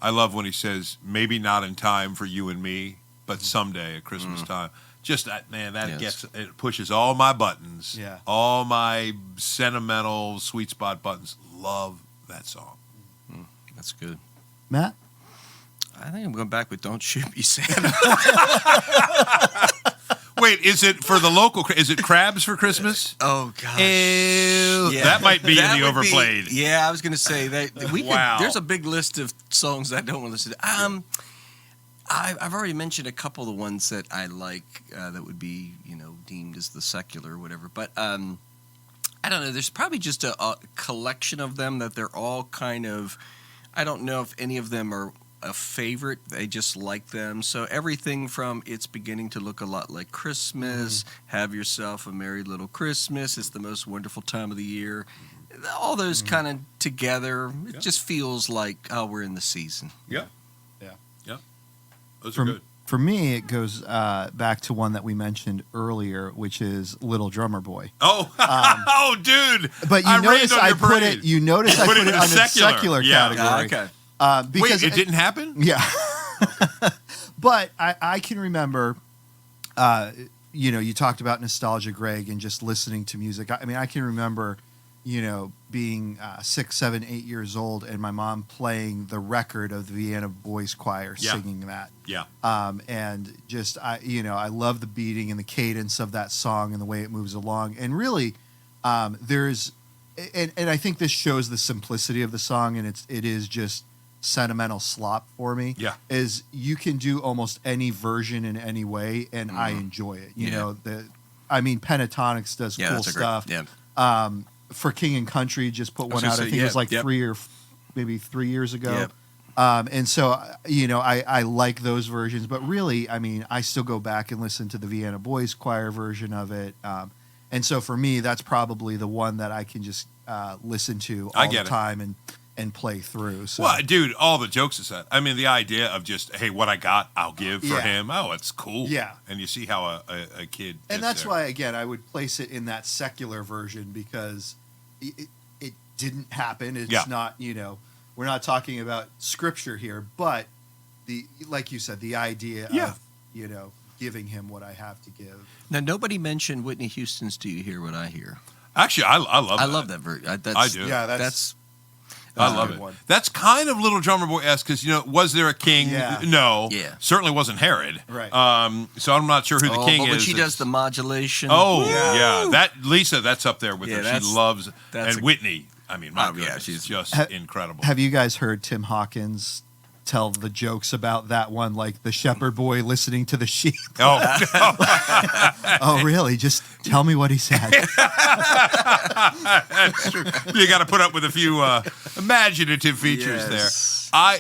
love when he says, maybe not in time for you and me, but someday at Christmas time. Just that, man, it pushes all my buttons. Yeah. All my sentimental sweet spot buttons. Love that song. That's good. Matt? I think I'm going back with "Don't Shoot Me, Santa." Wait, is it for the local? Is it crabs for Christmas? Oh gosh, that might be in the overplayed. I was going to say that Wow. There's a big list of songs I don't want to listen to. I've already mentioned a couple of the ones that I like that would be deemed as the secular or whatever, but I don't know. There's probably just a collection of them that they're all kind of. I don't know if any of them are a favorite. They just like them. So everything from "It's Beginning to Look a Lot Like Christmas," "Have Yourself a Merry Little Christmas," "It's the Most Wonderful Time of the Year," all those kind of together, it just feels like, oh, we're in the season. Yeah. Those are good. For me, it goes back to one that we mentioned earlier, which is "Little Drummer Boy." Oh, oh, dude! But you notice I put it. You notice I put it on the secular category. Okay. Because wait, it didn't happen? Yeah. But I can remember, you talked about nostalgia, Greg, and just listening to music. I mean, I can remember being 6, 7, 8 years old, and my mom playing the record of the Vienna Boys Choir singing that. Yeah. And just I love the beating and the cadence of that song and the way it moves along. And really, there's, and I think this shows the simplicity of the song, and it is just sentimental slop for me. Yeah. Is you can do almost any version in any way, and I enjoy it. Pentatonics does cool stuff. For King and Country, just put one out. I think it was like 3 years ago. Yep. And so, I like those versions, but really, I still go back and listen to the Vienna Boys Choir version of it. And so for me, that's probably the one that I can just listen to all the time and play through. So. Well, dude, all the jokes aside, the idea of just, hey, what I got, I'll give for him. Oh, it's cool. Yeah. And you see how a kid. And that's why, again, I would place it in that secular version because it didn't happen. It's not, we're not talking about scripture here, but like you said, the idea of, giving him what I have to give. Now, nobody mentioned Whitney Houston's "Do You Hear What I Hear." Actually, I love that. I love that version. I do. Yeah, that's I love it. One. That's kind of Little Drummer Boy esque because was there a king? Yeah. No, certainly wasn't Herod. Right. So I'm not sure who the king but is. when she does the modulation, that's up there with her. She loves Whitney. She's just incredible. Have you guys heard Tim Hawkins tell the jokes about that one, like the shepherd boy listening to the sheep? Oh, no. Oh, really? Just tell me what he said. That's true. You got to put up with a few imaginative features there.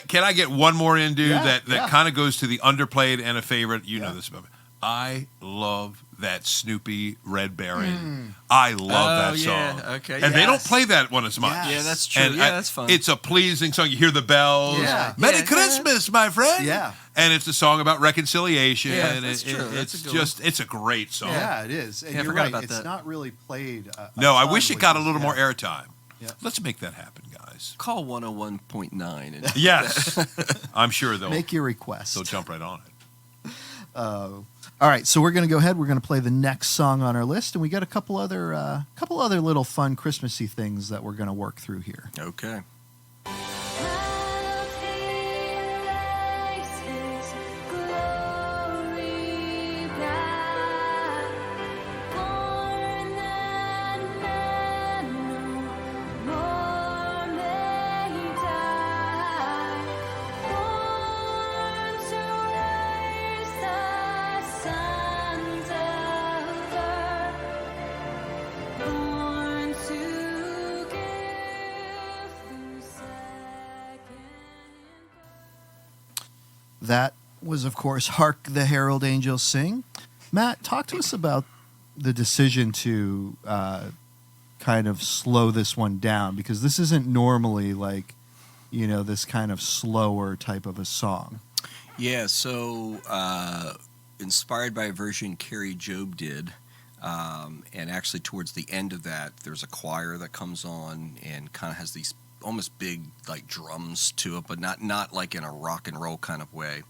Can I get one more in, dude? That kind of goes to the underplayed and a favorite. You know this about me. I love that Snoopy Red Baron. I love that song. Okay. And they don't play that one as much. Yes. Yeah, that's true. And that's fun. It's a pleasing song. You hear the bells. Yeah. Merry Christmas, my friend. Yeah. And it's a song about reconciliation. Yeah, and that's true. That's a good one. it's a great song. Yeah, it is. And I you're forgot right. about It's that. not really played. No, I wish it got a little more airtime. Yeah. Let's make that happen, guys. Call 101.9. Yes. I'm sure they'll Make your request. They'll jump right on it. All right, so we're going to go ahead. We're going to play the next song on our list, and we got a couple other little fun Christmassy things that we're going to work through here. Okay. That was, of course, Hark the Herald Angels Sing. Matt, talk to us about the decision to kind of slow this one down, because this isn't normally like, this kind of slower type of a song. Yeah, so inspired by a version Carrie Job did, and actually towards the end of that, there's a choir that comes on and kind of has these almost big like drums to it, but not like in a rock and roll kind of way.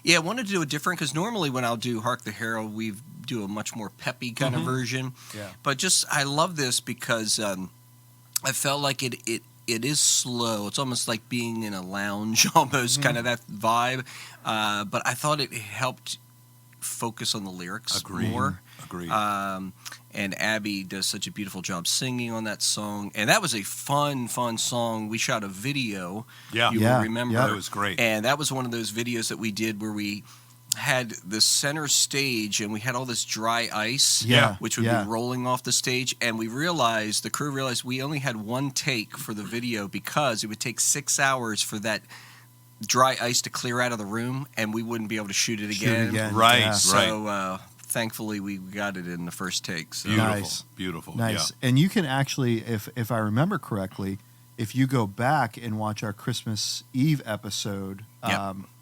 Yeah, I wanted to do it different because normally when I'll do Hark the Herald, we do a much more peppy kind of version. Yeah. But just I love this because I felt like it is slow. It's almost like being in a lounge, almost kind of that vibe. But I thought it helped focus on the lyrics more. Agreed. And Abby does such a beautiful job singing on that song. And that was a fun song. We shot a video. Yeah. You will remember. Yeah, it was great. And that was one of those videos that we did where we had the center stage and we had all this dry ice, which would be rolling off the stage. And the crew realized we only had one take for the video because it would take 6 hours for that dry ice to clear out of the room and we wouldn't be able to shoot it again. Right, yeah. right. So thankfully we got it in the first take. So. Beautiful. Nice. Yeah. And you can actually, if I remember correctly, if you go back and watch our Christmas Eve episode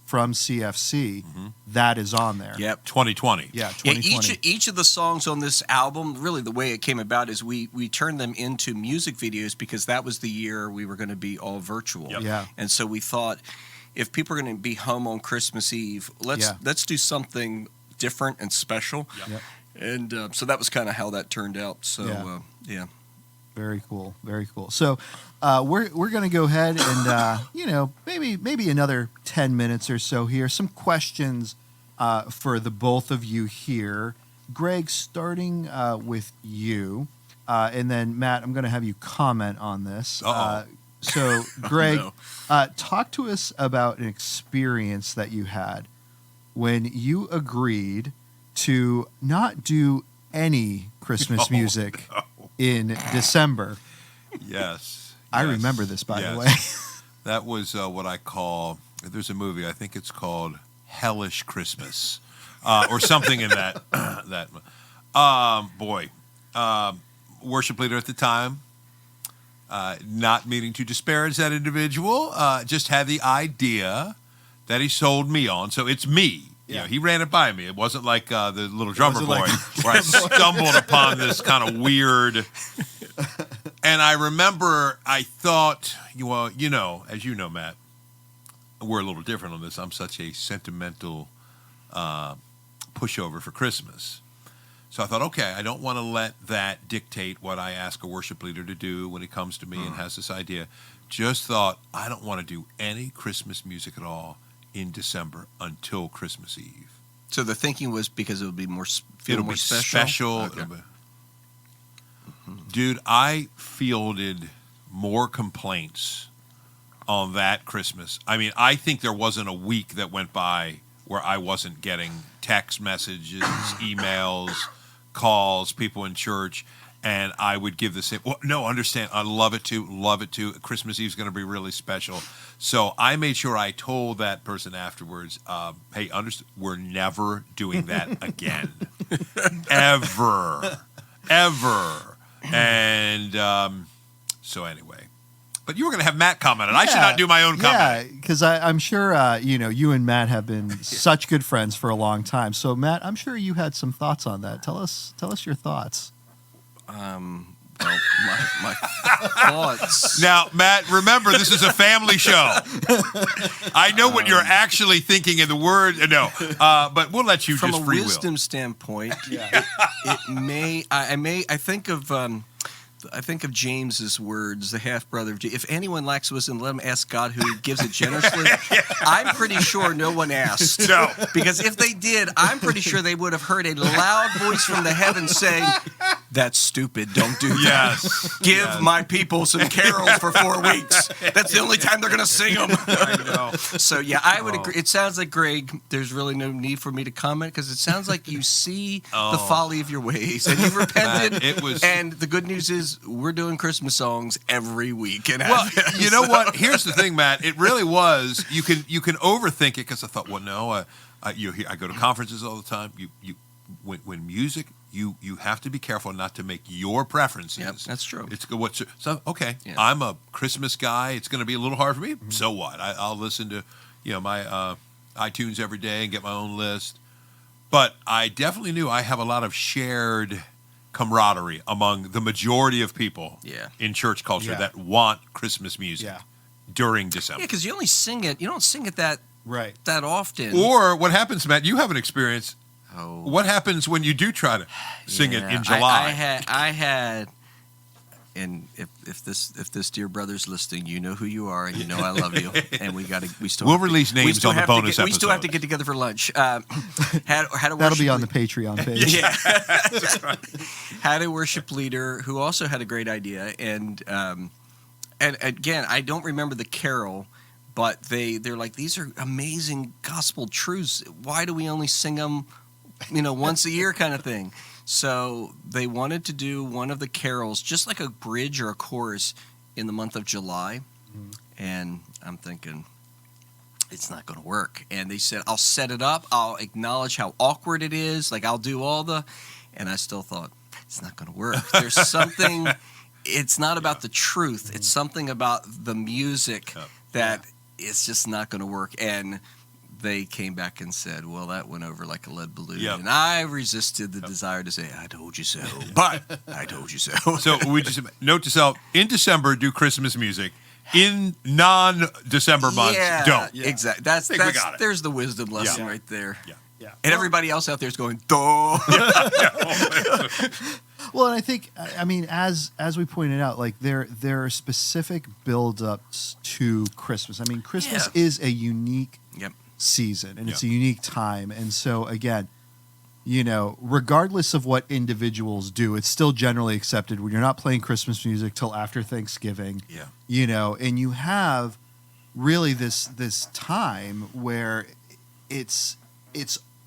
from CFC, that is on there. Yep. 2020. Yeah, 2020. Yeah, each of the songs on this album, really the way it came about is we turned them into music videos because that was the year we were going to be all virtual. Yep. Yeah. And so we thought if people are going to be home on Christmas Eve, let's do something different and special. Yep. And so that was kind of how that turned out. So, yeah. Very cool. Very cool. So we're going to go ahead and, maybe another 10 minutes or so here. Some questions for the both of you here. Greg, starting with you, and then Matt, I'm going to have you comment on this. So, Greg, talk to us about an experience that you had when you agreed to not do any Christmas music in December. Yes. I remember this, by the way. That was what I call, there's a movie, I think it's called Hellish Christmas, or something in that. Worship leader at the time, not meaning to disparage that individual, just had the idea that he sold me on. So it's me. Yeah. He ran it by me. It wasn't like the little drummer boy where I stumbled upon this kind of weird. And I remember I thought, as you know, Matt, we're a little different on this. I'm such a sentimental pushover for Christmas. So I thought, okay, I don't want to let that dictate what I ask a worship leader to do when he comes to me and has this idea. Just thought, I don't want to do any Christmas music at all in December until Christmas Eve. So the thinking was because it would be more special. Okay. Dude, I fielded more complaints on that Christmas. I mean, I think there wasn't a week that went by where I wasn't getting text messages, emails, calls, people in church, and I would give the same. Well, no, understand. I love it too. Christmas Eve's going to be really special. So I made sure I told that person afterwards, hey, we're never doing that again. Ever. And so anyway. But you were going to have Matt comment, and I should not do my own comment. Yeah, because I'm sure you and Matt have been such good friends for a long time. So Matt, I'm sure you had some thoughts on that. Tell us your thoughts. My thoughts. Now, Matt, remember this is a family show. I know what you're actually thinking in the word. No, but we'll let you from just a free wisdom will. standpoint. It may. I think of James's words, the half brother of Jesus. If anyone lacks wisdom, let him ask God, who gives it generously. I'm pretty sure no one asked. No. Because if they did, I'm pretty sure they would have heard a loud voice from the heavens saying, "That's stupid. Don't do that. Yes. Give my people some carols for 4 weeks. That's the only time they're going to sing them." I know. So, yeah, I would agree. It sounds like, Greg, there's really no need for me to comment because it sounds like you see the folly of your ways and you've repented. And the good news is we're doing Christmas songs every week. Well, you know what? Here's the thing, Matt. It really was. You can overthink it because I thought, well, no, I go to conferences all the time. When music, you have to be careful not to make your preferences. Yep, that's true. Okay. Yeah. I'm a Christmas guy. It's going to be a little hard for me. Mm-hmm. So what? I'll listen to my iTunes every day and get my own list. But I definitely knew I have a lot of shared camaraderie among the majority of people in church culture that want Christmas music during December. Yeah, because you only sing it. You don't sing it that often. Or what happens, Matt? You have an experience. Oh. What happens when you do try to sing it in July? I had, and if this dear brother's listening, you know who you are, and you know I love you, and we'll release names on the bonus episode. We still have to get together for lunch. Had a That'll be on the Patreon page. Yeah, that's right. Had a worship leader who also had a great idea, and again, I don't remember the carol. But they're like, these are amazing gospel truths. Why do we only sing them, once a year kind of thing? So they wanted to do one of the carols, just like a bridge or a chorus, in the month of July. Mm-hmm. And I'm thinking, it's not going to work. And they said, I'll set it up. I'll acknowledge how awkward it is. Like, I'll do all the... And I still thought, it's not going to work. There's something... It's not about the truth. It's something about the music that... It's just not going to work. And they came back and said, well, that went over like a lead balloon. Yep. And I resisted the desire to say, I told you so. But I told you so. So we just note to self, in December, do Christmas music. In non-December months, don't. Yeah, exactly. There's the wisdom lesson right there. Yeah. And everybody else out there is going, duh. Well, and I think, I mean, as we pointed out, like there are specific build-ups to Christmas. I mean, Christmas is a unique season, and it's a unique time. And so, again, you know, regardless of what individuals do, it's still generally accepted when you're not playing Christmas music till after Thanksgiving. Yeah. You know, and you have really this time where it's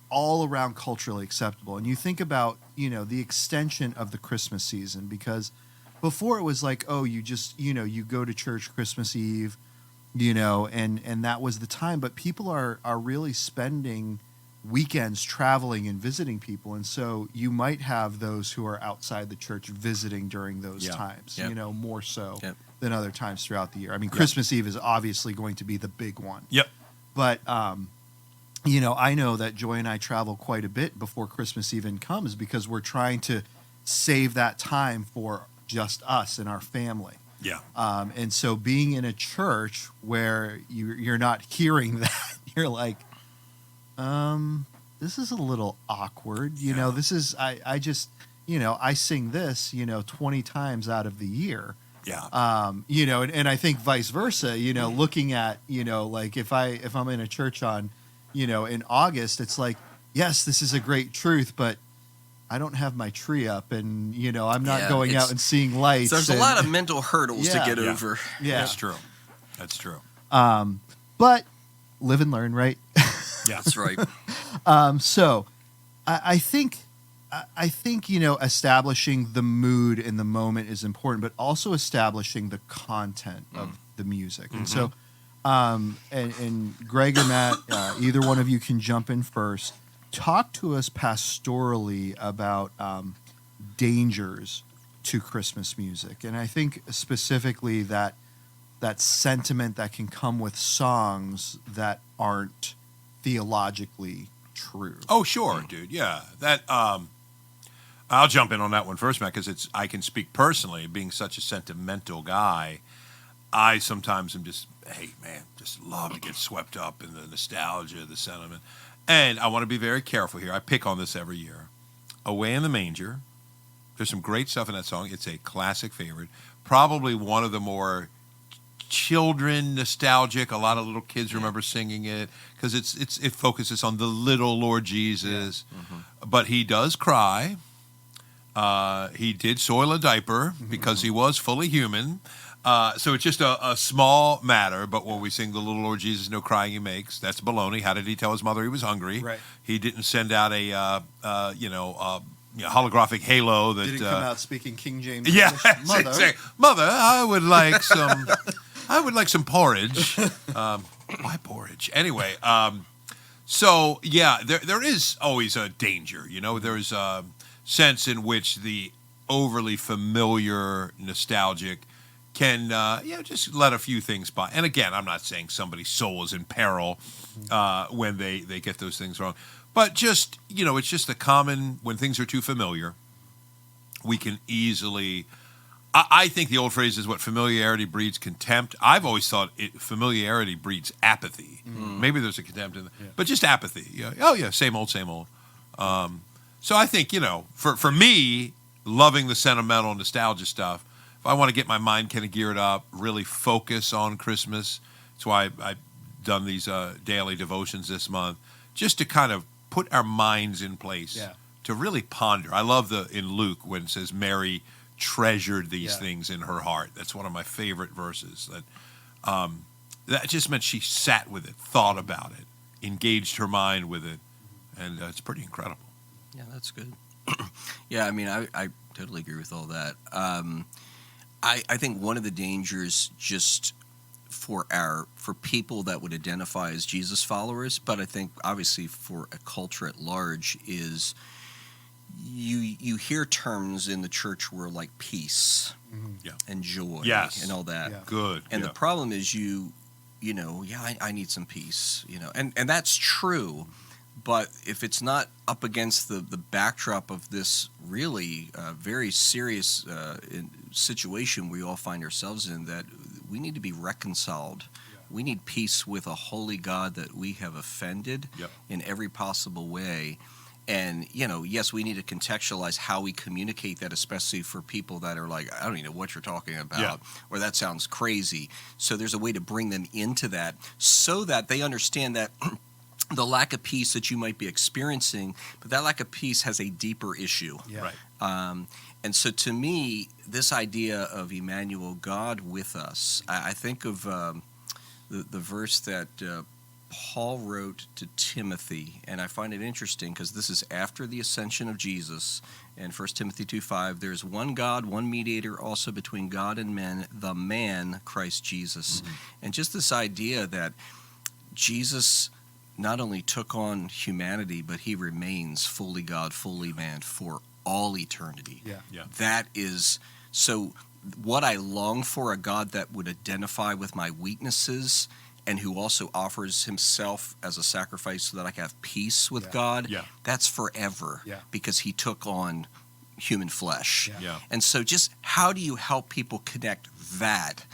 all around culturally acceptable. And you think about, you know, the extension of the Christmas season, because before it was like, oh, you just, you know, you go to church Christmas Eve, you know, and that was the time. But people are really spending weekends traveling and visiting people. And so you might have those who are outside the church visiting during those times, you know, more so than other times throughout the year. I mean, Christmas Eve is obviously going to be the big one. Yep. But, you know, I know that Joy and I travel quite a bit before Christmas even comes because we're trying to save that time for just us and our family. Yeah. And so being in a church where you're not hearing that, you're like, this is a little awkward. You know, this is, I just, you know, I sing this, you know, 20 times out of the year. Yeah. You know, and I think vice versa, you know, looking at, you know, like if I'm in a church on, you know, in August, it's like, yes, this is a great truth, but I don't have my tree up and, you know, I'm not going out and seeing lights. There's a lot of mental hurdles to get over. Yeah. That's true. That's true. But live and learn, right? Yeah. That's right. So I think, you know, establishing the mood in the moment is important, but also establishing the content of the music. And so, and Greg or Matt, either one of you can jump in first. Talk to us pastorally about dangers to Christmas music. And I think specifically that sentiment that can come with songs that aren't theologically true. Oh, sure, dude. Yeah. That I'll jump in on that one first, Matt, because I can speak personally, being such a sentimental guy. I sometimes am just, hey, man, just love to get swept up in the nostalgia, the sentiment. And I want to be very careful here. I pick on this every year. Away in the Manger, there's some great stuff in that song. It's a classic favorite. Probably one of the more children nostalgic. A lot of little kids remember singing it because it focuses on the little Lord Jesus. Yeah. Mm-hmm. But he does cry. He did soil a diaper because he was fully human. So it's just a small matter, but when we sing the little Lord Jesus, no crying he makes, that's baloney. How did he tell his mother he was hungry? Right. He didn't send out a holographic halo that didn't come out speaking King James. Yeah, Mother. Say, Mother, I would like some porridge. Why porridge? Anyway, so yeah, there is always a danger. You know, there's a sense in which the overly familiar, nostalgic can just let a few things by. And again, I'm not saying somebody's soul is in peril when they get those things wrong. But just, you know, it's just a common, when things are too familiar, we can easily, I think the old phrase is what familiarity breeds contempt. I've always thought familiarity breeds apathy. Maybe there's a contempt in there, but just apathy. Yeah. Oh yeah, same old, same old. So I think, you know, for me, loving the sentimental nostalgia stuff, if I want to get my mind kind of geared up, really focus on Christmas, that's why I've done these daily devotions this month, just to kind of put our minds in place to really ponder. I love in Luke when it says Mary treasured these things in her heart. That's one of my favorite verses. That just meant she sat with it, thought about it, engaged her mind with it, and it's pretty incredible. Yeah, that's good. Yeah, I mean, I totally agree with all that. I think one of the dangers just for people that would identify as Jesus followers, but I think obviously for a culture at large, is you hear terms in the church where like peace and joy and all that. Yeah. Good. And the problem is I need some peace, you know, and that's true. But if it's not up against the backdrop of this really very serious situation we all find ourselves in, that we need to be reconciled we need peace with a holy God that we have offended in every possible way. And, yes, we need to contextualize how we communicate that, especially for people that are like, I don't even know what you're talking about, or that sounds crazy. So there's a way to bring them into that so that they understand that the lack of peace that you might be experiencing, but that lack of peace has a deeper issue. Yeah. Right. And so to me, this idea of Emmanuel, God with us, I think of the verse that Paul wrote to Timothy, and I find it interesting because this is after the ascension of Jesus. In 1 Timothy 2:5, there's one God, one mediator also between God and men, the man, Christ Jesus. Mm-hmm. And just this idea that Jesus not only took on humanity, but he remains fully God, fully man for all eternity. Yeah. That is, so what I long for, a God that would identify with my weaknesses and who also offers himself as a sacrifice so that I can have peace with God, that's forever because he took on human flesh. And so just how do you help people connect that?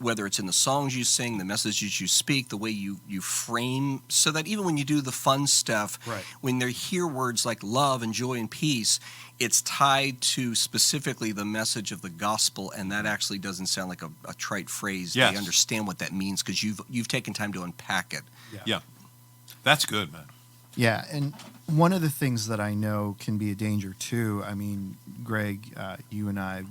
Whether it's in the songs you sing, the messages you speak, the way you frame, so that even when you do the fun stuff, when they hear words like love and joy and peace, it's tied to specifically the message of the gospel, and that actually doesn't sound like a trite phrase. Yes. They understand what that means because you've taken time to unpack it. Yeah. That's good, man. Yeah, and one of the things that I know can be a danger too, I mean, Greg, you and I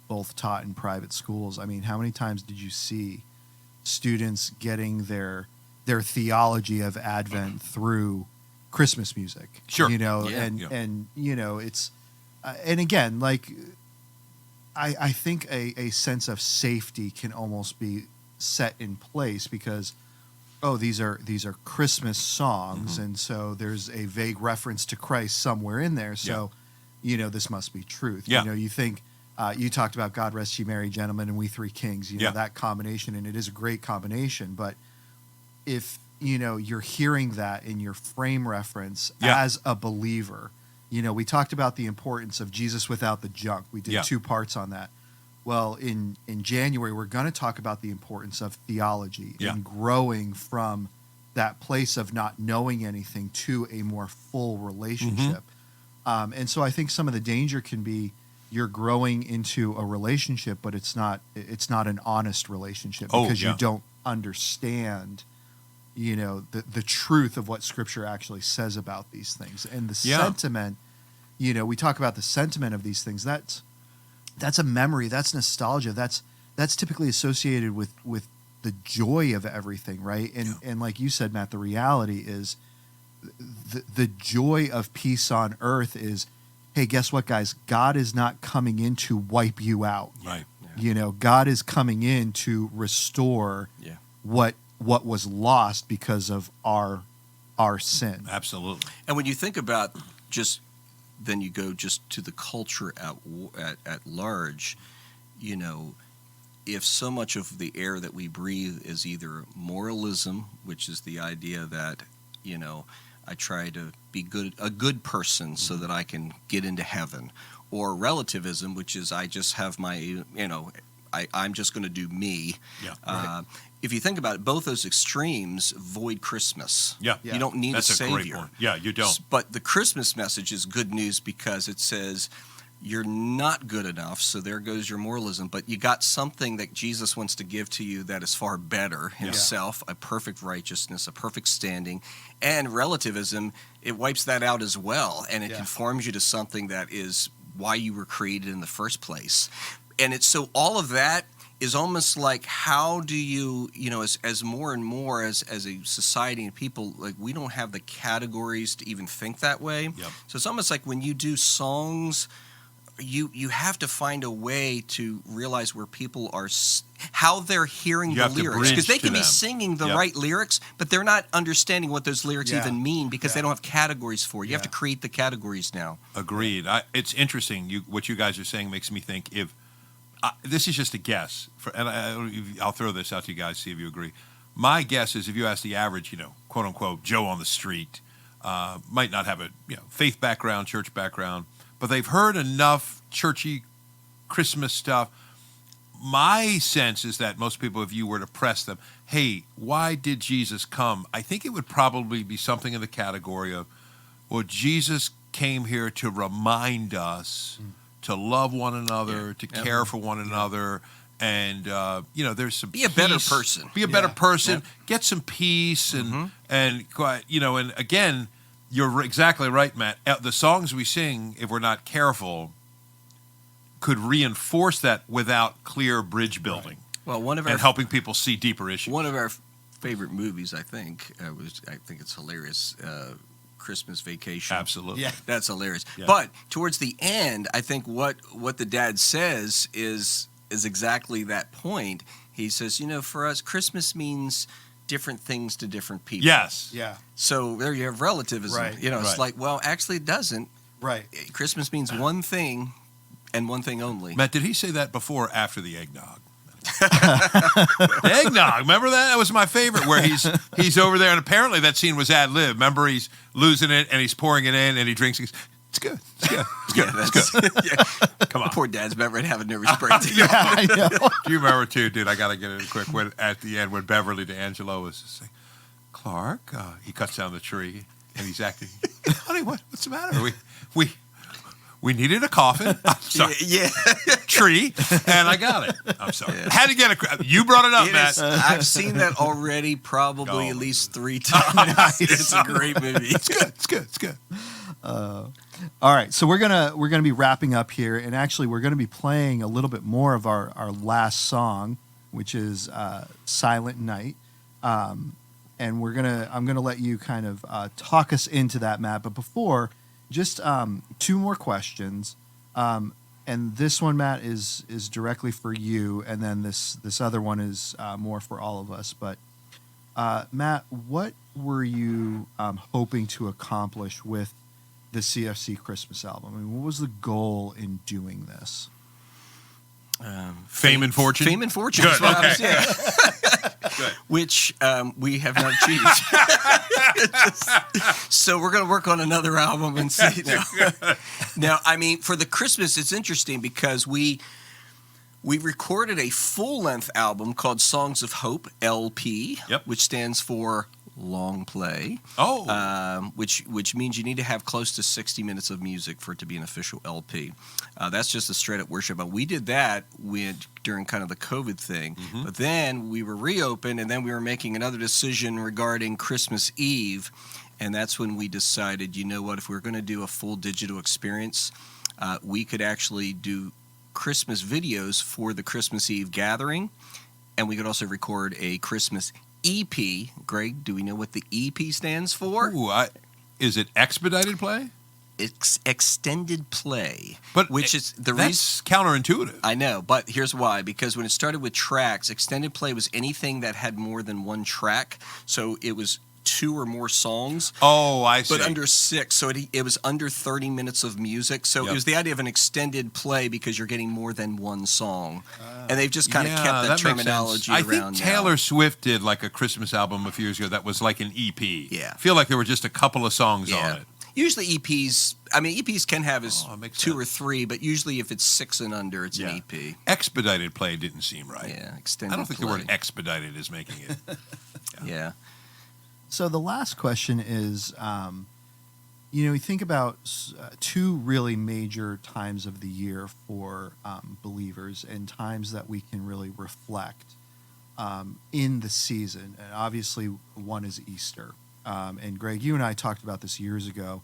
both taught in private schools. I mean, how many times did you see students getting their theology of Advent through Christmas music? Sure. And it's and again, like I think a sense of safety can almost be set in place because these are Christmas songs, and so there's a vague reference to Christ somewhere in there. So, this must be truth. Yeah. You think you talked about God Rest Ye Merry Gentlemen and We Three Kings. That combination, and it is a great combination. But if you're hearing that in your frame reference as a believer, we talked about the importance of Jesus without the junk. We did 2 parts on that. Well, in January, we're going to talk about the importance of theology and growing from that place of not knowing anything to a more full relationship. And so I think some of the danger can be you're growing into a relationship, but it's not an honest relationship because you don't understand, the truth of what Scripture actually says about these things. And the sentiment, we talk about the sentiment of these things. That's a memory. That's nostalgia. That's typically associated with the joy of everything, right? And like you said, Matt, the reality is the joy of peace on earth is, hey, guess what, guys? God is not coming in to wipe you out. Right. God is coming in to restore what was lost because of our sin. Absolutely. And when you think about then you go just to the culture at large, if so much of the air that we breathe is either moralism, which is the idea that, I try to be a good person so that I can get into heaven, or relativism, which is I just have my, I'm just going to do me. If you think about it, both those extremes void Christmas. You don't need That's a Savior. Great point. Yeah, you don't. But the Christmas message is good news because it says you're not good enough, so there goes your moralism, but you got something that Jesus wants to give to you that is far better himself, a perfect righteousness, a perfect standing, and relativism, it wipes that out as well, and it conforms you to something that is why you were created in the first place. And it's so all of that is almost like, how do you, as more and more as a society and people, like, we don't have the categories to even think that way. So it's almost like when you do songs, you have to find a way to realize where people are, how they're hearing the lyrics, because they can be singing the right lyrics, but they're not understanding what those lyrics even mean because they don't have categories for it. You have to create the categories now. Agreed. It's interesting. What you guys are saying makes me think, if this is just a guess, and I'll throw this out to you guys, see if you agree. My guess is, if you ask the average, quote unquote, Joe on the street, might not have a faith background, church background, but they've heard enough churchy Christmas stuff. my sense is that most people, if you were to press them, hey, why did Jesus come? I think it would probably be something in the category of, well, Jesus came here to remind us to love one another, to care for one another, and there's some be a better person. Be a better person. Get some peace, and and again, you're exactly right, Matt. The songs we sing, if we're not careful, could reinforce that without clear bridge building. Well, helping people see deeper issues. One of our favorite movies, I think it's hilarious. Christmas Vacation. Absolutely. Yeah. That's hilarious. Yeah. But towards the end, I think what the dad says is exactly that point. He says, for us, Christmas means different things to different people. Yes. Yeah. So there you have relativism. Right. It's like, well, actually it doesn't. Right. Christmas means one thing and one thing only. Matt, did he say that before or after the eggnog? Eggnog, remember that? That was my favorite, where he's over there, and apparently that scene was ad lib. Remember, he's losing it, and he's pouring it in, and he drinks. It's good. It's good. It's good. It's good. Come on. Poor dad's about to have a nervous breakdown. I know. Do you remember too, dude? I got to get in quick. When at the end, when Beverly D'Angelo was saying, "Clark," he cuts down the tree, and he's acting. Honey, what's the matter? We needed a coffin. I'm sorry. Yeah. Tree, and I got it. I'm sorry. Yeah. Had to get you brought it up, Matt. I've seen that already probably at least 3 times. It's a great movie. It's good. It's good. It's good. All right, so we're gonna be wrapping up here, and actually we're gonna be playing a little bit more of our last song, which is "Silent Night," and I'm gonna let you kind of talk us into that, Matt. But before, just 2 more questions, and this one, Matt, is directly for you, and then this other one is more for all of us. But Matt, what were you hoping to accomplish with the CFC Christmas album? I mean, what was the goal in doing this? Fame and fortune. Fame and fortune. Good. Okay. Good. Which we have not achieved. So we're going to work on another album and see. Now, I mean, for the Christmas, it's interesting because we recorded a full-length album called Songs of Hope, LP, which stands for long play. Which means you need to have close to 60 minutes of music for it to be an official LP. That's just a straight-up worship. We did that during kind of the COVID thing. Mm-hmm. But then we were reopened, and then we were making another decision regarding Christmas Eve. And that's when we decided, you know what, if we were going to do a full digital experience, we could actually do Christmas videos for the Christmas Eve gathering. And we could also record a Christmas EP. Greg, do we know what the EP stands for? Ooh, is it expedited play? It's extended play, but which is that's counterintuitive. I know, but here's why. Because when it started with tracks, extended play was anything that had more than one track. So it was 2 or more songs. Oh, I see. But under 6, so it was under 30 minutes of music. So it was the idea of an extended play because you're getting more than one song. And they've just kind of kept that terminology around. I think Taylor Swift did like a Christmas album a few years ago that was like an EP. Yeah. I feel like there were just a couple of songs on it. Usually EPs can have 2 or 3, but usually if it's 6 and under, it's an EP. Expedited play didn't seem right. Yeah, extended I don't think play. the word expedited is making it. Yeah. So the last question is, we think about 2 really major times of the year for believers and times that we can really reflect in the season. And obviously one is Easter. And Greg, you and I talked about this years ago.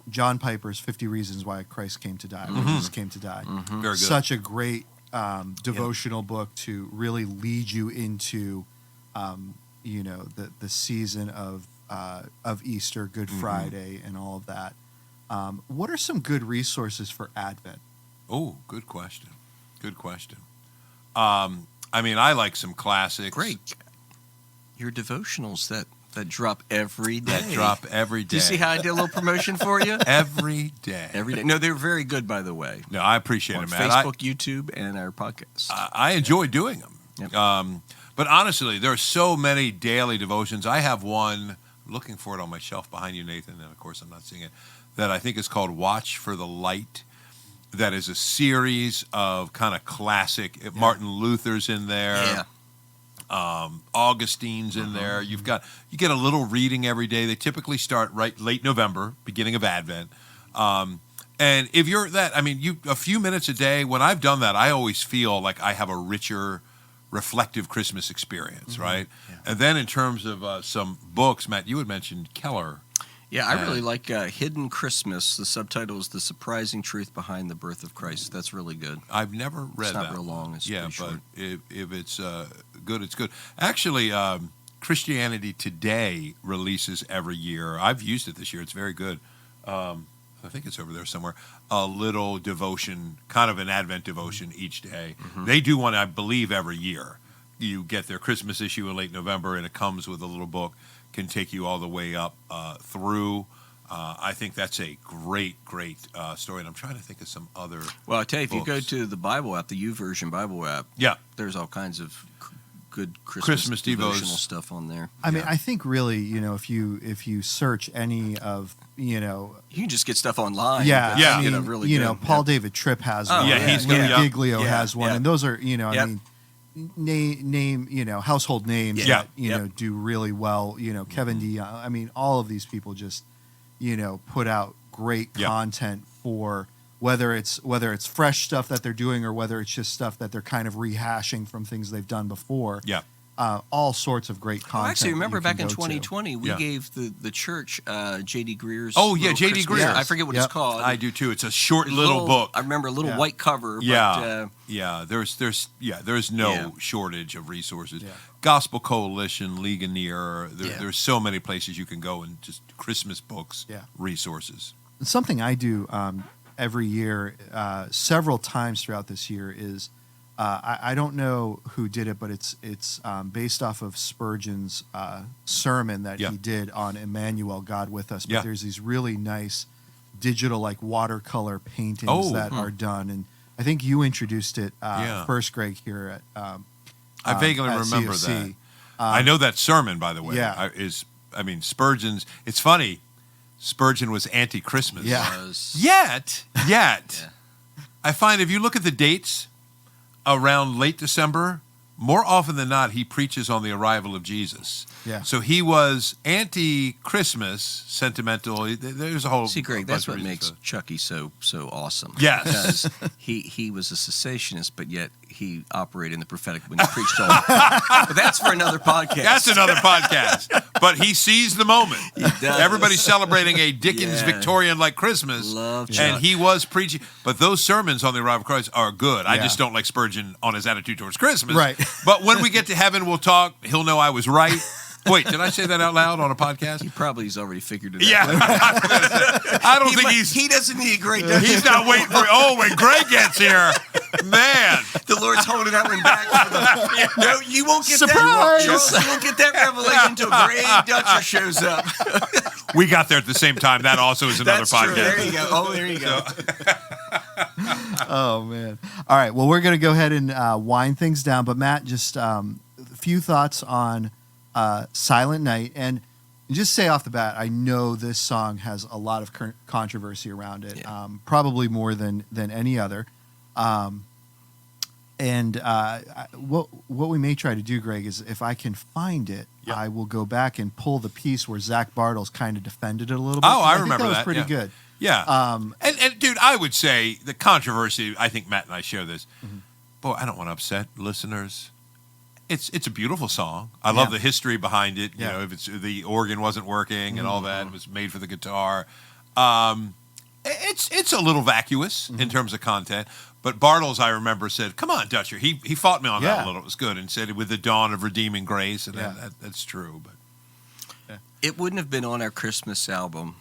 John Piper's 50 Reasons Why Christ Came to Die, why Jesus came to die. Mm-hmm. Very good. Such a great devotional book to really lead you into the season of Easter, Good Friday, and all of that. What are some good resources for Advent? Oh, good question. Good question. I mean, I like some classics. Great. Your devotionals that drop every day. Do you see how I did a little promotion for you? Every day. Every day. No, they're very good, by the way. No, I appreciate it, man. Facebook, YouTube, and our podcast. I enjoy doing them. Yep. But honestly, there are so many daily devotions. I have one, I'm looking for it on my shelf behind you, Nathan, and of course I'm not seeing it, that I think is called Watch for the Light. that is a series of kind of classic. Martin Luther's in there. Augustine's in there. You get a little reading every day. They typically start late November, beginning of Advent. And if you're a few minutes a day. When I've done that, I always feel like I have a richer, reflective Christmas experience, right? Yeah. And then in terms of some books, Matt, you had mentioned Keller. Yeah, I really like Hidden Christmas. The subtitle is The Surprising Truth Behind the Birth of Christ. That's really good. I've never read that. It's not real long. It's pretty short. But if it's good, it's good. Actually, Christianity Today releases every year. I've used it this year. It's very good. I think it's over there somewhere. A little devotion, kind of an Advent devotion each day. Mm-hmm. They do one, I believe, every year. You get their Christmas issue in late November, and it comes with a little book. Can take you all the way up through. I think that's a great story, and I'm trying to think of some other. Well, I tell you, books. if you go to the Bible app, the YouVersion Bible app, there's all kinds of good Christmas devotional stuff on there. I mean, I think really, if you search any of, you can just get stuff online. Yeah. I mean, really good. Paul David Tripp has one. He's Louis Giglio has one, and those are, I mean. Name household names that do really well. Kevin D. I mean, all of these people just put out great content for whether it's fresh stuff that they're doing or whether it's just stuff that they're kind of rehashing from things they've done before. All sorts of great content. Actually, remember back in 2020, we gave the church J.D. Greer's. J.D. Greer's. I forget what it's called. I do too. It's a short little book. I remember a little white cover. There's no shortage of resources. Gospel Coalition, Ligonier. There's so many places you can go and just Christmas books, resources. Something I do every year, several times throughout this year is. I don't know who did it, but it's based off of Spurgeon's sermon that he did on Emmanuel, God with us. But there's these really nice digital, like watercolor paintings that are done, and I think you introduced it first, Greg, here at. I vaguely remember CFC. that. I know that sermon, by the way. Spurgeon's. It's funny. Spurgeon was anti-Christmas. Yet, I find if you look at the dates. Around late December, more often than not, he preaches on the arrival of Jesus. So he was anti-Christmas, sentimental. There's a whole. See, Greg, that's what makes Chucky so awesome. Yes, because he was a cessationist, but yet he operated in the prophetic when he preached all. But that's for another podcast. That's another podcast. But he seized the moment. He does. Everybody's celebrating a Dickens Victorian-like Christmas. Love Chuck. And he was preaching. But those sermons on the arrival of Christ are good. I just don't like Spurgeon on his attitude towards Christmas. Right. But when we get to heaven, we'll talk. He'll know I was right. Wait, did I say that out loud on a podcast? He probably has already figured it out. Yeah. I don't think he doesn't need Greg. He's not waiting for. When Greg gets here, man. The Lord's holding that one back. No, you won't get Surprise! that. You won't get that revelation until Greg Dutcher shows up. We got there at the same time. That also is another podcast. True. There you go. Oh, there you go. Oh man! All right. Well, we're going to go ahead and wind things down. But Matt, just a few thoughts on Silent Night, and just say off the bat, I know this song has a lot of controversy around it, probably more than any other. What we may try to do, Greg, is if I can find it, I will go back and pull the piece where Zach Bartles kind of defended it a little bit. Oh, I remember that. That was pretty good. Yeah. And dude, I would say the controversy, I think Matt and I share this. Mm-hmm. Boy, I don't want to upset listeners. It's a beautiful song. I love the history behind it. You know, if it's the organ wasn't working and all that, it was made for the guitar. It's a little vacuous in terms of content. But Bartles, I remember, said, "Come on, Dutcher." He fought me on that a little. It was good, and said, "With the dawn of redeeming grace," and that's true. But it wouldn't have been on our Christmas album.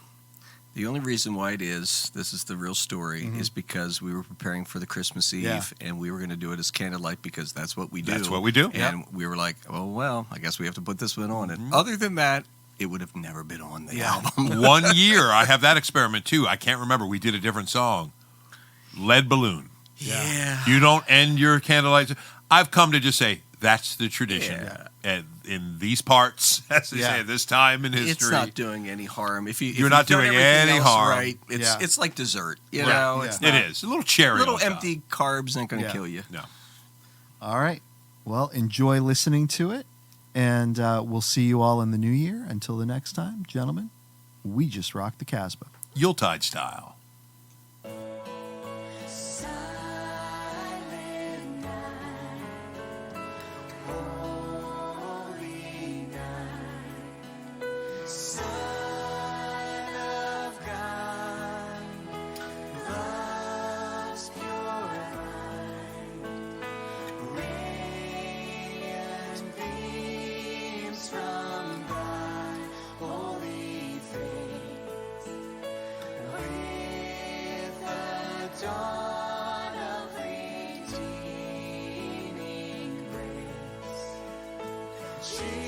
The only reason why it is, this is the real story, is because we were preparing for the Christmas Eve, and we were going to do it as candlelight because that's what we do. That's what we do. And we were like, oh, well, I guess we have to put this one on. And other than that, it would have never been on the album. 1 year, I have that experiment too. I can't remember. We did a different song. Lead Balloon. Yeah. You don't end your candlelight. I've come to just say, that's the tradition. Yeah. in these parts, as they say, at this time in history. It's not doing any harm. If you're not doing any harm, right, it's like dessert. You know, it's not, it is a little cherry. Little empty carbs ain't going to kill you. No. All right. Well, enjoy listening to it, and we'll see you all in the new year. Until the next time, gentlemen, we just rocked the Casbah. Yuletide style. Jesus.